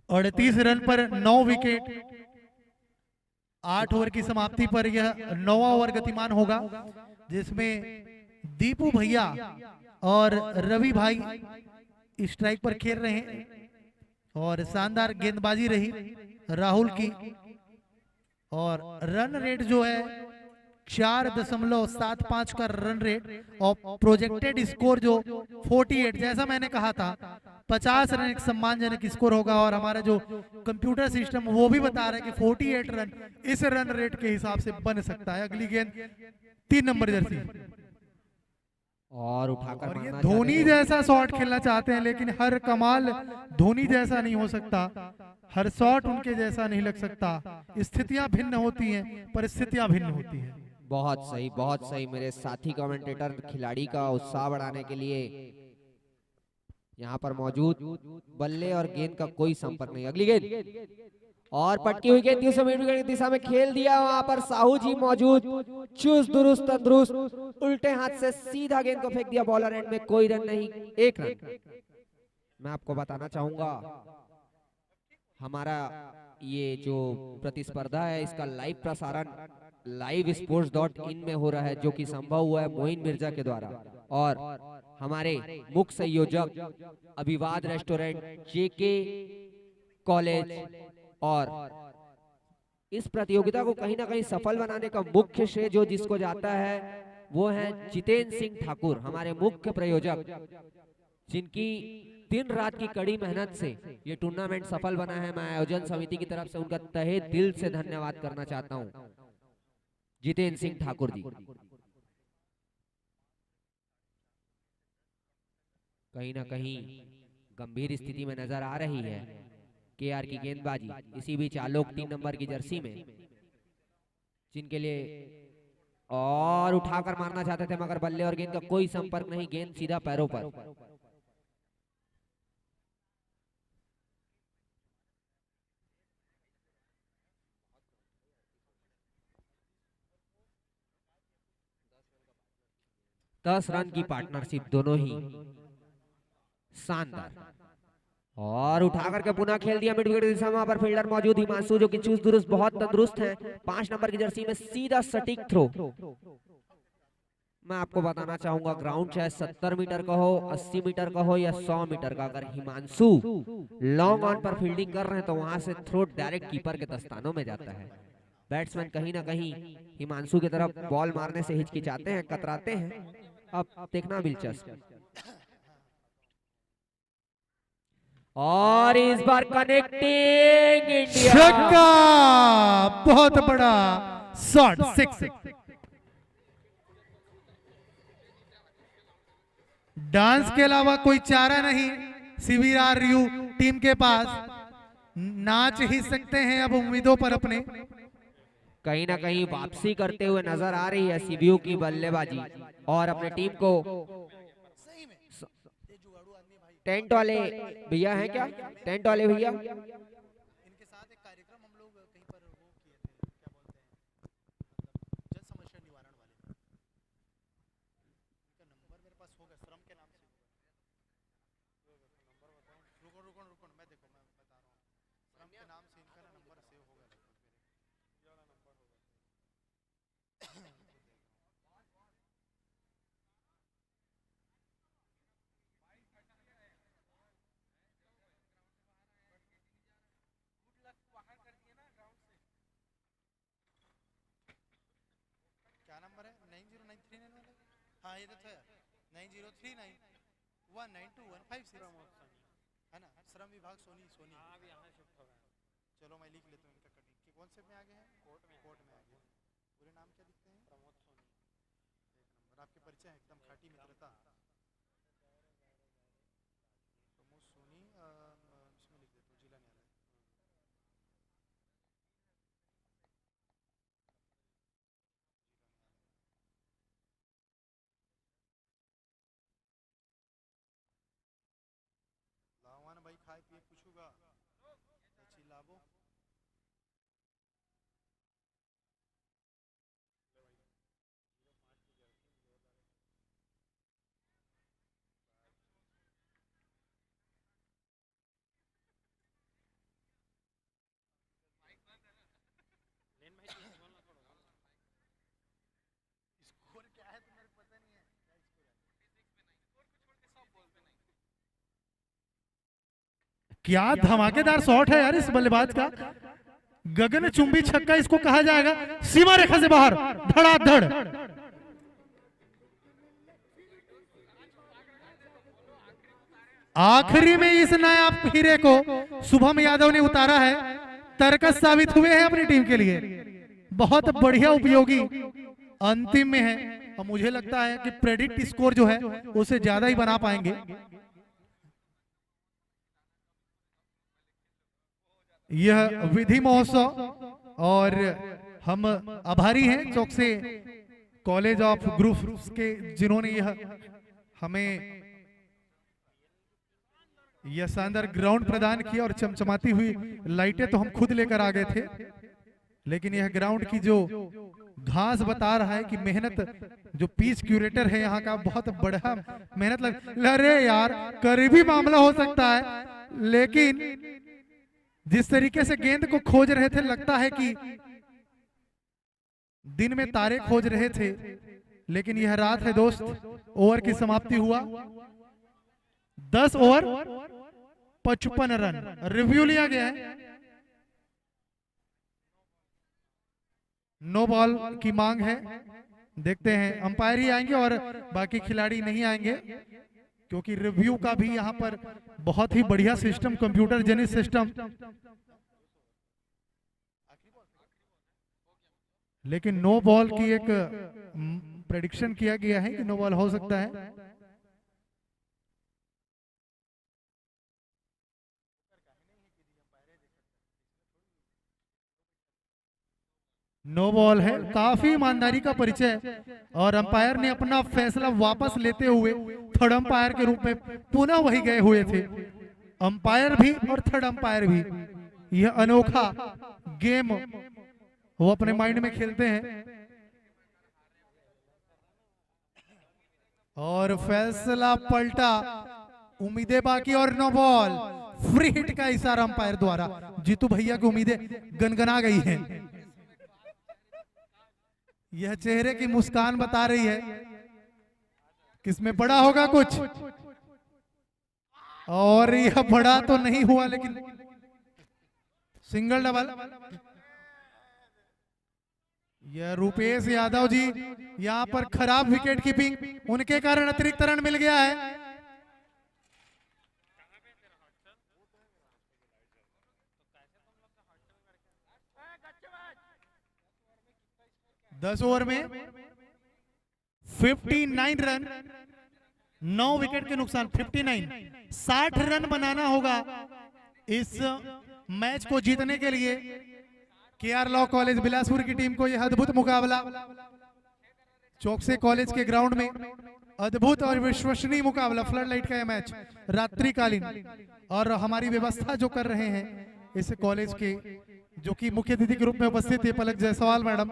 और 30 रन पर 9 विकेट। 8 ओवर की समाप्ति पर यह 9वां ओवर गतिमान होगा, जिसमें दीपू भैया और रवि भाई स्ट्राइक पर खेल रहे हैं। और शानदार गेंदबाजी रही राहुल की। और रन रेट जो है 4.75 का रन रेट और प्रोजेक्टेड स्कोर जो 48, जैसा मैंने कहा था 50 रन एक सम्मानजनक स्कोर होगा। और हमारा जो कंप्यूटर सिस्टम वो भी बता रहा है कि 48 रन इस रन रेट के हिसाब से बन सकता है। अगली गेंद 3 नंबर जर्सी। और उठाकर और ये मारना धोनी चाहते थे। जैसा शॉट खेलना चाहते हैं, लेकिन हर कमाल धोनी जैसा नहीं हो सकता, हर शॉट उनके जैसा नहीं लग सकता। स्थितियां भिन्न होती हैं, परिस्थितियां भिन्न होती हैं। बहुत सही, बहुत सही। मेरे साथी कमेंटेटर खिलाड़ी का उत्साह बढ़ाने के लिए यहाँ पर मौजूद। बल्ले और गेंद का कोई संपर्क नहीं। अगली गेंद और पटकी हुई गेंद दूसरे मिड विकेट की दिशा में खेल दिया। वहां पर साहू जी मौजूद, चुस्त दुरुस्त तंदुरुस्त, उल्टे हाथ से सीधा गेंद को फेंक दिया। बॉलर एंड में कोई रन नहीं, 1 रन। मैं आपको बताना चाहूंगा हमारा ये जो प्रतिस्पर्धा है इसका लाइव प्रसारण livesport.in में हो रहा है, जो कि संभव हुआ है मोइन मिर्जा के द्वारा। और हमारे मुख्य संयोजक अभिवाद रेस्टोरेंट, जेके कॉलेज। और इस प्रतियोगिता को कहीं ना कहीं सफल बनाने का मुख्य श्रेय जो जिसको जाता है वो है जितेंद्र सिंह ठाकुर, हमारे मुख्य प्रायोजक, जिनकी दिन रात की कड़ी मेहनत से ये टूर्नामेंट सफल बना है। मैं आयोजन समिति की तरफ से उनका तहे दिल से धन्यवाद करना चाहता हूं, जितेंद्र सिंह ठाकुर जी। कहीं ना कहीं गंभीर स्थिति में नजर आ रही है केआर की गेंदबाजी। इसी बीच आलोक 3 नंबर की जर्सी में, जिनके लिए और उठाकर मारना चाहते थे मगर बल्ले और गेंद का कोई संपर्क नहीं, गेंद सीधा पैरों पर। दस रन की पार्टनरशिप, दोनों ही शानदार। और उठा करके पुनः खेल दिया मिड विकेट की दिशा में। वहां पर फील्डर मौजूद हिमांशु, जो कि चुस्त दुरुस्त बहुत तंदुरुस्त हैं। 5 नंबर की जर्सी में सीधा सटीक थ्रो। मैं आपको बताना चाहूंगा ग्राउंड चाहे 70 मीटर का हो, 80 मीटर का हो या 100 मीटर का, अगर हिमांशु लॉन्ग ऑन पर फील्डिंग कर रहे हैं तो वहां से थ्रो डायरेक्ट कीपर के दस्तानों में जाता है। बैट्समैन कहीं ना कहीं हिमांशु की तरफ बॉल मारने से हिचकिचाते हैं, कतराते हैं। अब देखना दिलचस्प। और इस बार कनेक्टिंग इंडिया, छक्का, बहुत बड़ा शॉट, 6। डांस के अलावा कोई चारा नहीं CVRU टीम के पास, नाच ही सकते हैं अब उम्मीदों पर अपने। कहीं ना कहीं वापसी करते हुए नजर आ रही है सीबीयू की बल्लेबाजी और अपने टीम को। टेंट वाले भैया हैं क्या? टेंट वाले भैया, इनके साथ एक कार्यक्रम हम लोग कहीं पर वो किए थे, क्या बोलते हैं, जल समस्या निवारण वाले। इनका नंबर मेरे पास होगा, श्रम के नाम से। नंबर बताओ, रुको रुको रुको, मैं बता रहा हूँ। श्रम के नाम से इनका नंबर सेव होगा लगभग मेरे। 9039 वाला? हाँ ये तो था 9039192150 है ना, श्रम विभाग सोनी सोनी। हाँ अभी यहाँ शिफ्ट हो गए। चलो मैं लिख लेता हूँ इनका कटिंग कि कौन से में आ गए हैं, कोर्ट में आ गए। पूरे नाम क्या लिखते हैं? प्रमोद सोनी। एक नंबर। आपके परिचय है एकदम खाटी मित्रता। प्रमोद सोनी इसमें लिख देता हूँ जिला न्यायालय। लावान भाई खाए पिए पूछूंगा चिल्लाबो। लेन भाई तू बोलना थोड़ा। स्कोर क्या है तो मेरे को पता नहीं है क्या स्कोर है। क्या धमाकेदार शॉट है यार इस बल्लेबाज का, गगन चुंबी छक्का इसको कहा जाएगा, सीमा रेखा से बाहर धड़ाधड़। आखिरी में इस नायाब हीरे को शुभम यादव ने उतारा है, तरकस साबित हुए हैं अपनी टीम के लिए, बहुत बढ़िया उपयोगी अंतिम में है। और मुझे लगता है कि प्रेडिक्ट स्कोर जो है उसे ज्यादा ही बना पाएंगे। यह विधि महोत्सव और हम आभारी हैं चौकसे कॉलेज ऑफ ग्रुप्स के जिन्होंने यह हमें यह शानदार ग्राउंड प्रदान किया और चमचमाती हुई लाइटें तो हम खुद लेकर आ गए थे, लेकिन यह ग्राउंड की जो घास बता रहा है कि मेहनत जो पिच क्यूरेटर है यहाँ का बहुत बड़ा मेहनत अरे यार करीबी मामला हो सकता है, लेकिन जिस तरीके से गेंद को खोज रहे थे लगता है कि दिन में तारे खोज रहे थे, लेकिन यह रात है दोस्त। ओवर की समाप्ति हुआ 10 ओवर 55 रन। रिव्यू लिया गया है, नो बॉल की मांग है। देखते हैं अंपायर ही आएंगे और बाकी खिलाड़ी नहीं आएंगे, क्योंकि रिव्यू का भी यहाँ पर बहुत ही बढ़िया सिस्टम, कंप्यूटर जनित सिस्टम, लेकिन नो बॉल की एक प्रेडिक्शन किया गया है कि नो बॉल हो सकता है। नो बॉल है, काफी ईमानदारी का परिचय, और अंपायर ने अपना फैसला वापस लेते हुए थर्ड अंपायर के रूप में पुनः वही गए हुए थे। अंपायर भी और थर्ड अंपायर भी यह अनोखा गेम वो अपने माइंड में खेलते हैं। और फैसला पलटा, उम्मीदें बाकी और नो बॉल। फ्री हिट का इशारा अंपायर द्वारा। जीतू भैया की उम्मीदें गनगना गई हैं। यह चेहरे की मुस्कान बता रही है किसमें बड़ा होगा कुछ, और यह बड़ा तो नहीं हुआ, लेकिन सिंगल डबल। यह रुपेश यादव जी यहां पर खराब विकेट कीपिंग, उनके कारण अतिरिक्त रन मिल गया है। दस ओवर में 59 रन, 9 विकेट के नुकसान। 59 60 रन बनाना होगा इस मैच को जीतने के लिए। केआर लॉ कॉलेज बिलासपुर की टीम को यह अद्भुत मुकाबला चौकसे कॉलेज के ग्राउंड में, अद्भुत और विश्वसनीय मुकाबला, फ्लड लाइट का यह मैच रात्रिकालीन, और हमारी व्यवस्था जो कर रहे हैं इस कॉलेज के, जो कि मुख्य अतिथि के रूप में उपस्थित है पलक जायसवाल मैडम।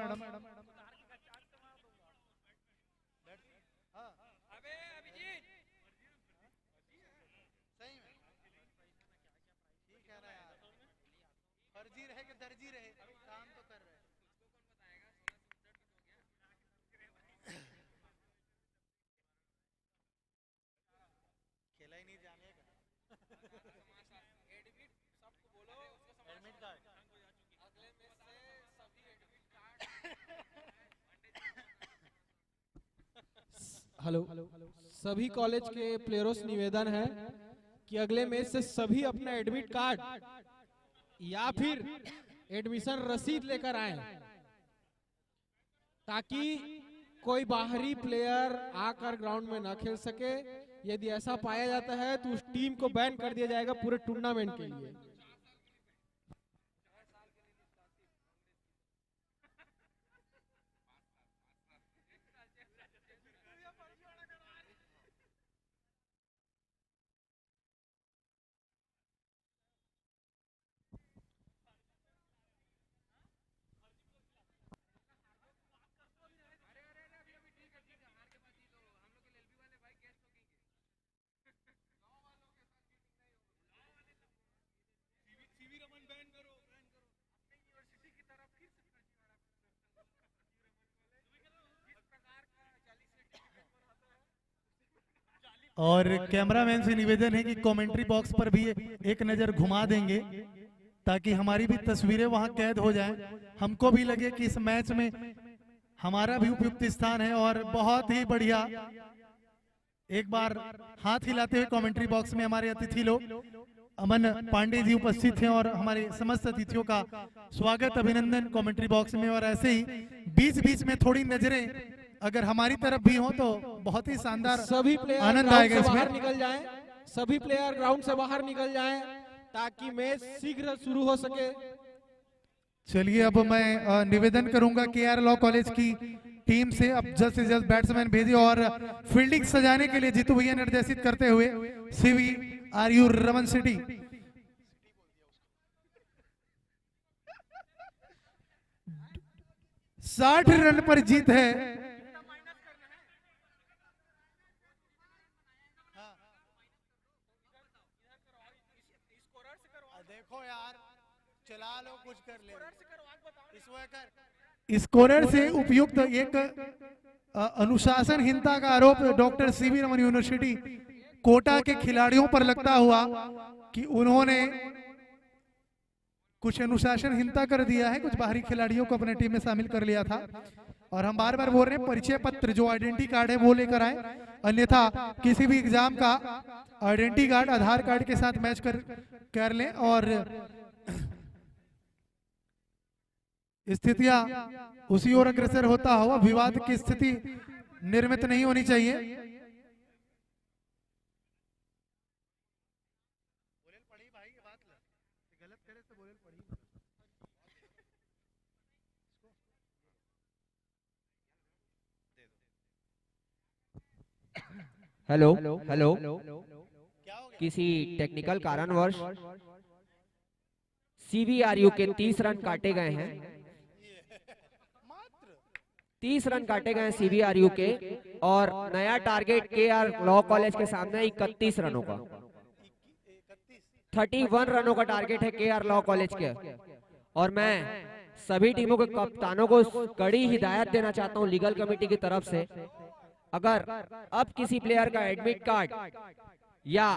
फर्जी रहे कि दर्जी रहे, काम तो कर रहे हैं। खेला ही नहीं जाने का। एडमिट कार्ड अगले में से सभी एडमिट कार्ड हेलो, सभी कॉलेज के प्लेयरों से निवेदन है कि अगले मैच से सभी अपना एडमिट कार्ड या फिर एडमिशन रसीद लेकर आए, ताकि कोई बाहरी प्लेयर आकर ग्राउंड में ना खेल सके। यदि ऐसा पाया जाता है तो उस टीम को बैन कर दिया जाएगा पूरे टूर्नामेंट के लिए। और कैमरामैन से निवेदन है कि कमेंट्री बॉक्स पर भी एक नजर घुमा देंगे, ताकि हमारी भी तस्वीरें वहां कैद हो जाएं। हमको भी लगे कि इस मैच में हमारा भी उपयुक्त स्थान है। और बहुत ही बढ़िया, एक बार हाथ हिलाते हुए कमेंट्री बॉक्स में हमारे अतिथि लोग अमन पांडे जी उपस्थित हैं और हमारे समस्त अतिथियों का स्वागत अभिनंदन कमेंट्री बॉक्स में। और ऐसे ही बीच बीच में थोड़ी नजरें अगर हमारी तरफ भी हो तो बहुत ही शानदार सभी प्लेयर आनंद ग्राउंड आएगा से बाहर इसमें। निकल जाएं, सभी प्लेयर ग्राउंड से बाहर निकल जाएं ताकि मैच शीघ्र शुरू हो सके। चलिए, अब मैं निवेदन करूंगा केआर लॉ कॉलेज की टीम से अब जल्द से जल्द बैट्समैन भेजे और फील्डिंग सजाने के लिए जीतू भैया निर्देशित करते हुए CVRU रमन सिटी। साठ रन पर जीत है। देखो यार, चला लो, कुछ कर ले। स्कोरर से उपयुक्त एक अनुशासनहीनता का आरोप doctor CV Raman university Kota के खिलाड़ियों पर लगता हुआ कि उन्होंने कुछ अनुशासनहीनता कर दिया है, कुछ बाहरी खिलाड़ियों को अपने टीम में शामिल कर लिया था। और हम बार बार बोल रहे हैं परिचय पत्र जो आइडेंटिटी कार्ड है वो लेकर आए, अन्यथा किसी भी एग्जाम का आइडेंटिटी कार्ड आधार कार्ड के साथ मैच कर लें। और स्थितियां उसी ओर अग्रसर होता हुआ विवाद की स्थिति निर्मित नहीं होनी चाहिए। हेलो हेलो, किसी टेक्निकल कारणवश CVRU के 30 रन काटे गए हैं। 30 रन काटे गए हैं CVRU के, और नया टारगेट KR लॉ कॉलेज के सामने 31 रनों का, 31 रनों का टारगेट है KR लॉ कॉलेज के। और मैं सभी टीमों के कप्तानों को कड़ी हिदायत देना चाहता हूं लीगल कमेटी की तरफ से, अगर अब किसी प्लेयर का एडमिट कार्ड या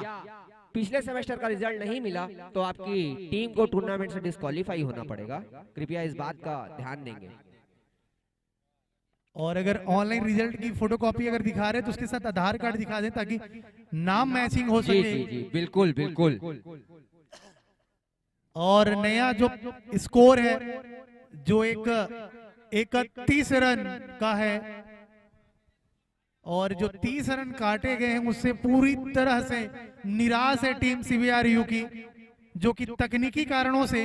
पिछले सेमेस्टर का रिजल्ट नहीं मिला तो आपकी टीम को टूर्नामेंट से डिस्क्वालीफाई होना पड़ेगा। कृपया इस बात का ध्यान देंगे। और अगर ऑनलाइन रिजल्ट की फोटोकॉपी अगर दिखा रहे हैं तो उसके साथ आधार कार्ड दिखा दें ताकि नाम मैचिंग हो जी सके। जी जी, बिल्कुल बिल्कुल। और नया जो स्कोर है जो एक 31 रन का है, और जो 30 रन काटे गए हैं उससे पूरी तरह से निराश है टीम CVRU की, जो कि तकनीकी कारणों से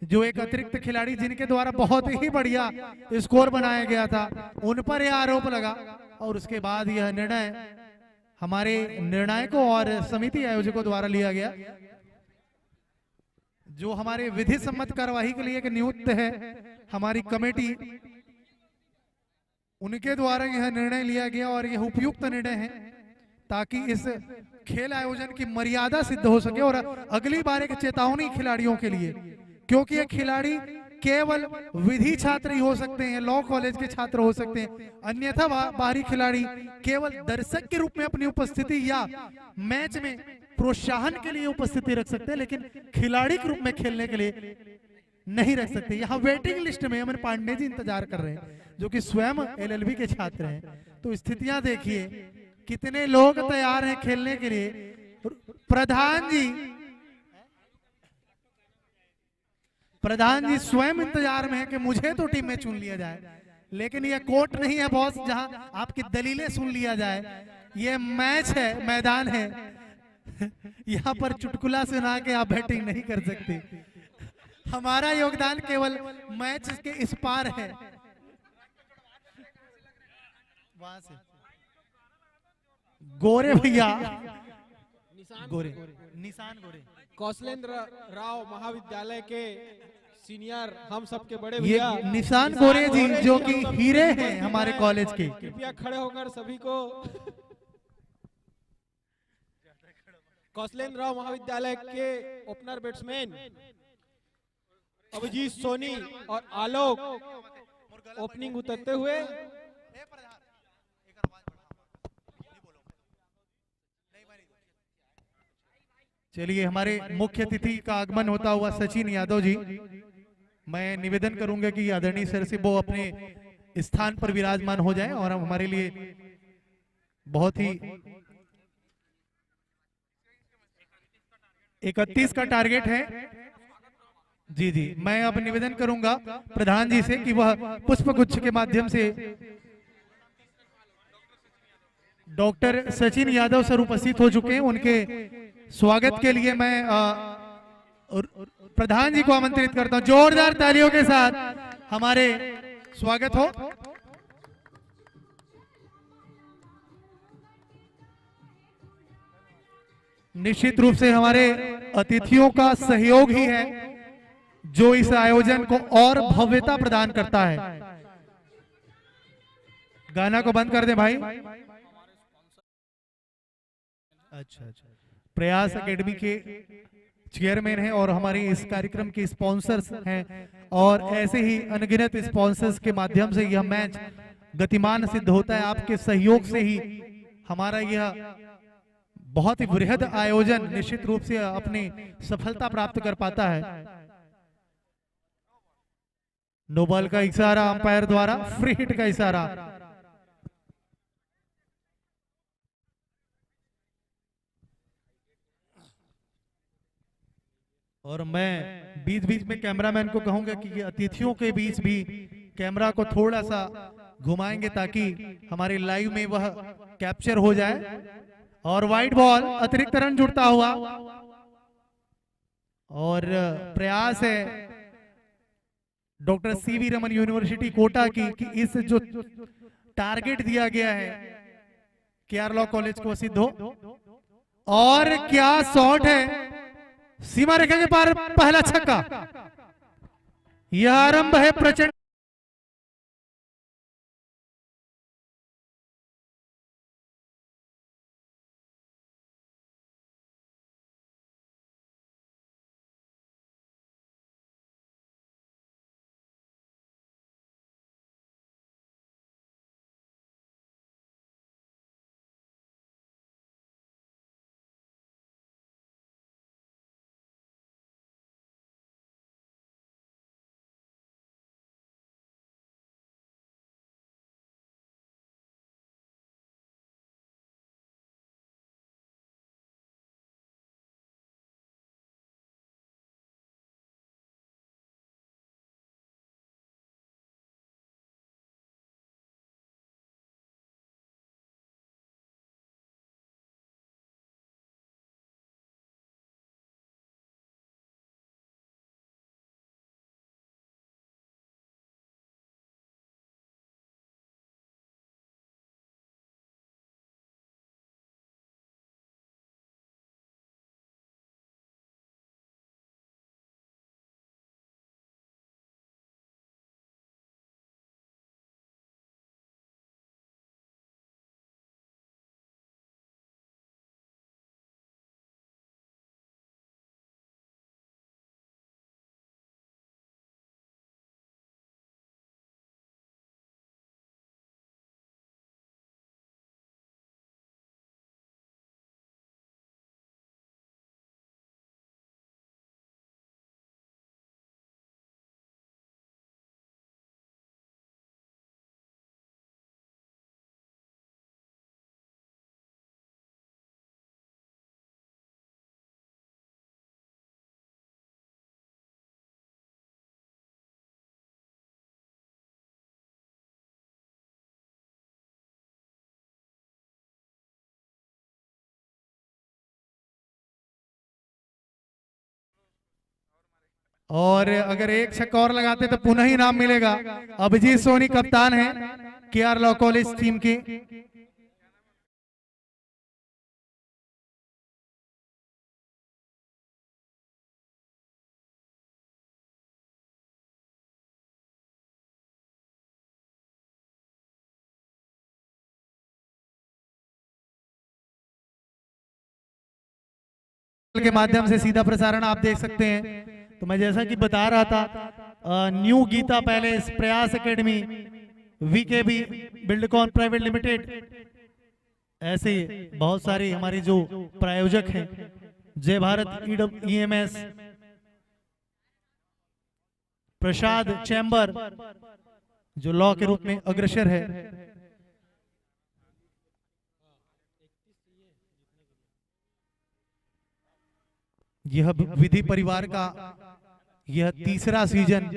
जो एक अतिरिक्त खिलाड़ी जिनके द्वारा बहुत ही बढ़िया स्कोर बनाया गया था उन पर यह आरोप लगा। और उसके बाद यह निर्णय हमारे निर्णायकों और समिति आयोजकों द्वारा लिया गया, जो हमारे विधि सम्मत कार्यवाही के लिए एक नियुक्त है हमारी कमेटी, उनके द्वारा यह निर्णय लिया गया। और यह उपयुक्त निर्णय है ताकि इस खेल आयोजन की मर्यादा सिद्ध हो सके। और अगली बार एक चेतावनी खिलाड़ियों के लिए, क्योंकि ये खिलाड़ी केवल विधि छात्र ही हो सकते हैं, लॉ कॉलेज के छात्र हो सकते हैं, अन्यथा बाहरी खिलाड़ी केवल दर्शक के रूप में अपनी उपस्थिति या मैच में प्रोत्साहन के लिए उपस्थिति रख सकते हैं, लेकिन खिलाड़ी के रूप में खेलने के लिए नहीं रख सकते। यहाँ वेटिंग लिस्ट में अमन पांडे जी इंतजार कर रहे हैं, जो कि स्वयं एलएलबी के छात्र हैं। तो स्थितियां देखिए, कितने लोग तैयार हैं खेलने के लिए। प्रधान जी स्वयं इंतजार में है कि मुझे तो टीम में चुन लिया जाए, लेकिन यह कोर्ट नहीं है बॉस जहां आपकी दलीलें सुन लिया जाए। ये मैच है, मैदान है। यहाँ पर चुटकुला सुना के आप बैटिंग नहीं कर सकते। हमारा योगदान केवल मैच के इस पार है। वहां से गोरे भैया, निशान गोरे कौशलेंद्र राव महाविद्यालय के सीनियर, हम सबके बड़े ये भैया निशान गोरे जी जो कि हीरे हैं हमारे कॉलेज के। कृपया खड़े होकर सभी को कौशलेंद्र राव महाविद्यालय के ओपनर बैट्समैन अभिजीत सोनी और आलोक ओपनिंग उतरते हुए। चलिए, हमारे मुख्य अतिथि का आगमन होता हुआ सचिन यादव जी, मैं निवेदन करूंगा कि आदरणीय सर से वो अपने स्थान पर विराजमान हो जाएं और हमारे लिए बहुत ही 31 का टारगेट है। जी जी, मैं अब निवेदन करूंगा प्रधान जी से कि वह पुष्प गुच्छ के माध्यम से डॉक्टर सचिन यादव सर उपस्थित हो चुके हैं। उनके स्वागत के लिए मैं प्रधान जी को आमंत्रित करता हूं। जोरदार तालियों के साथ हमारे स्वागत हो। निश्चित रूप से हमारे अतिथियों का सहयोग ही है जो इस आयोजन को और भव्यता प्रदान करता है। गाना को बंद कर दे भाई। अच्छा, प्रयास एकेडमी के चेयरमैन हैं और हमारे इस कार्यक्रम के स्पॉन्सर्स हैं, और ऐसे ही अनगिनत स्पॉन्सर्स के माध्यम से यह मैच गतिमान सिद्ध होता है। आपके सहयोग से ही हमारा यह बहुत ही बृहद आयोजन निश्चित रूप से अपनी सफलता प्राप्त कर पाता है। नो बॉल का इशारा अंपायर द्वारा, फ्री हिट का इशारा। और मैं बीच बीच में कैमरामैन को कहूंगा कि अतिथियों के बीच भी कैमरा को थोड़ा सा घुमाएंगे ताकि हमारे लाइव में वह कैप्चर हो जाए। और वाइट बॉल, अतिरिक्त रन जुड़ता हुआ, और प्रयास है doctor CV Raman university Kota की कि इस जो टारगेट दिया गया है केआर लॉ कॉलेज को सिद्ध हो। और क्या शॉट है, सीमा रेखा के पार पहला छक्का। यह आरंभ है प्रचंड और अगर एक छक्का और लगाते तो पुनः ही नाम मिलेगा। अभिजीत सोनी कप्तान है केआर लॉ कॉलेज टीम के। के माध्यम से सीधा प्रसारण आप देख सकते हैं। तो मैं जैसा कि बता रहा था, न्यू गीता पैलेस, प्रयास academy, VKB Buildcon private limited, ऐसे बहुत सारे हमारे जो प्रायोजक हैं, जय भारत ईएमएस, प्रसाद चैम्बर जो लॉ के रूप में अग्रसर है। यह विधि परिवार का यह तीसरा सीजन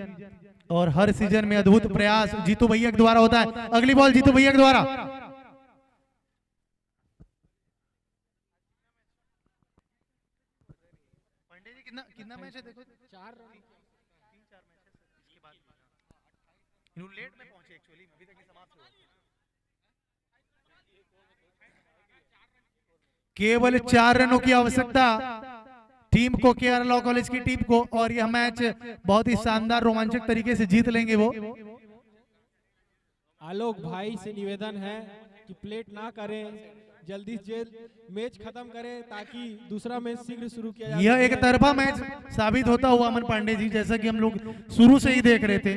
और हर सीजन में अद्भुत प्रयास जीतू भैया के द्वारा होता है। अगली बॉल जीतू भैया के द्वारा। पांडे जी कितना मैच है देखो? 4 3-4 मैच है इसके बाद इन्होंने लेट में पहुंचे एक्चुअली, अभी तक नहीं समाप्त हुआ। केवल 4 रनों की आवश्यकता टीम को, केआर लॉ कॉलेज की टीम को, और यह मैच बहुत ही शानदार रोमांचक तरीके से जीत लेंगे वो। आलोक भाई से निवेदन है कि प्लेट ना करें, जल्दी से मैच खत्म करें ताकि दूसरा मैच शीघ्र शुरू किया जाए। यह एक तरफा मैच साबित होता हुआ अमन पांडे जी, जैसा कि हम लोग शुरू से ही देख रहे थे,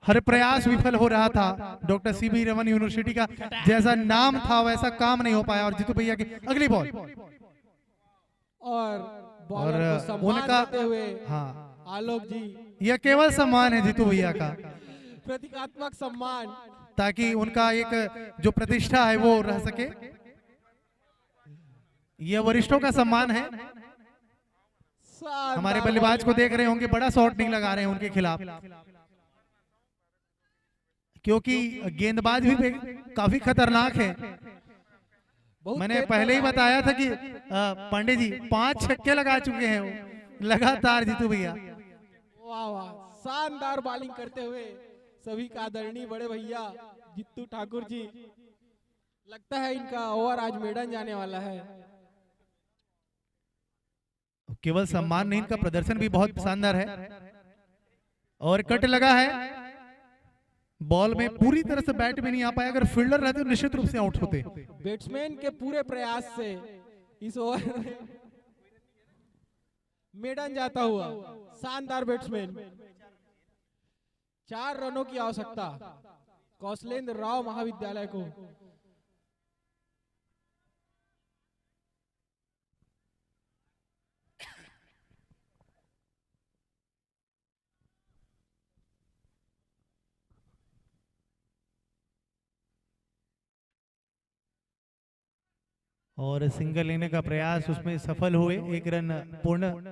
हर प्रयास विफल हो रहा था। डॉक्टर सीबी रमन यूनिवर्सिटी का जैसा नाम था वैसा काम नहीं हो पाया। और जीतू भैया की अगली बॉल और बॉलर को सम्मान उनका देते हुए हाँ, आलोक जी, यह केवल सम्मान है जीतू भैया का, प्रतीकात्मक सम्मान, ताकि उनका एक जो प्रतिष्ठा है वो रह सके। यह वरिष्ठों का सम्मान है। हमारे बल्लेबाज को देख रहे होंगे, बड़ा शॉट नहीं लगा रहे हैं उनके खिलाफ, क्योंकि गेंदबाज भी काफी खतरनाक है। मैंने पहले ही बताया था कि पांडे जी 5 छक्के लगा चुके हैं वो लगातार जीतू भैया। वाह वाह, शानदार बॉलिंग करते हुए सभी का आदरणीय बड़े भैया जीतू ठाकुर जी। लगता है इनका ओवर आज मेडन जाने वाला है। केवल सम्मान नहीं, इनका प्रदर्शन भी बहुत शानदार है। और कट लगा है, बॉल में पूरी तरह से बैट में नहीं आ पाया। अगर फील्डर रहते तो निश्चित रूप से आउट होते। बैट्समैन के पूरे प्रयास से इस ओवर में मेडन जाता हुआ शानदार बैट्समैन। 4 रनों की आवश्यकता कौशलेंद्र राव महाविद्यालय को। और सिंगल लेने का प्रयास, उसमें सफल हुए, 1 रन पूर्ण। अभी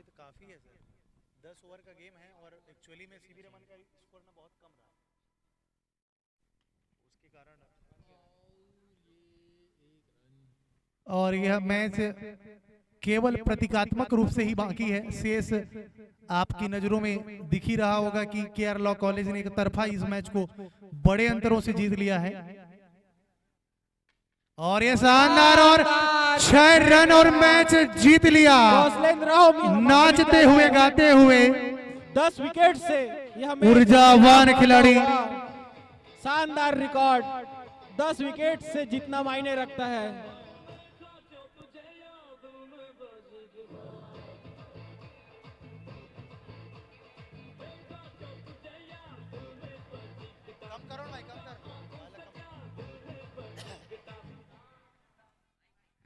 तो काफी है सर, 10 ओवर का गेम है और एक्चुअली में सीबी रमन का स्कोर ना बहुत कम रहा, उसके कारण। और यह मैच केवल प्रतीकात्मक रूप से ही बाकी है। शेष आपकी नजरों में दिख ही रहा होगा कि केआर लॉ कॉलेज ने एक तरफा इस मैच को बड़े अंतरों से जीत लिया है। और ये शानदार और 6 रन और मैच जीत लिया, नाचते हुए गाते हुए 10 विकेट से यह ऊर्जावान खिलाड़ी। शानदार रिकॉर्ड, 10 विकेट से जितना मायने रखता है।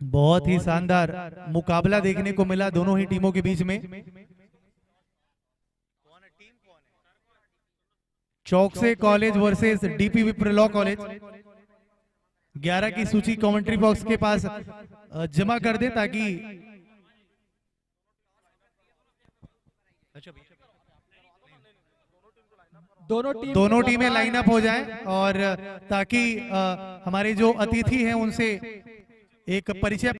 बहुत ही शानदार मुकाबला देखने को मिला दोनों ही टीमों के बीच में। चौकसे कॉलेज वर्सेस डीपी विप्र लॉ कॉलेज। 11 की सूची कमेंट्री बॉक्स के पास जमा कर दे ताकि दोनों टीमें लाइन अप हो जाएं और ताकि हमारे जो अतिथि हैं उनसे एक परिचय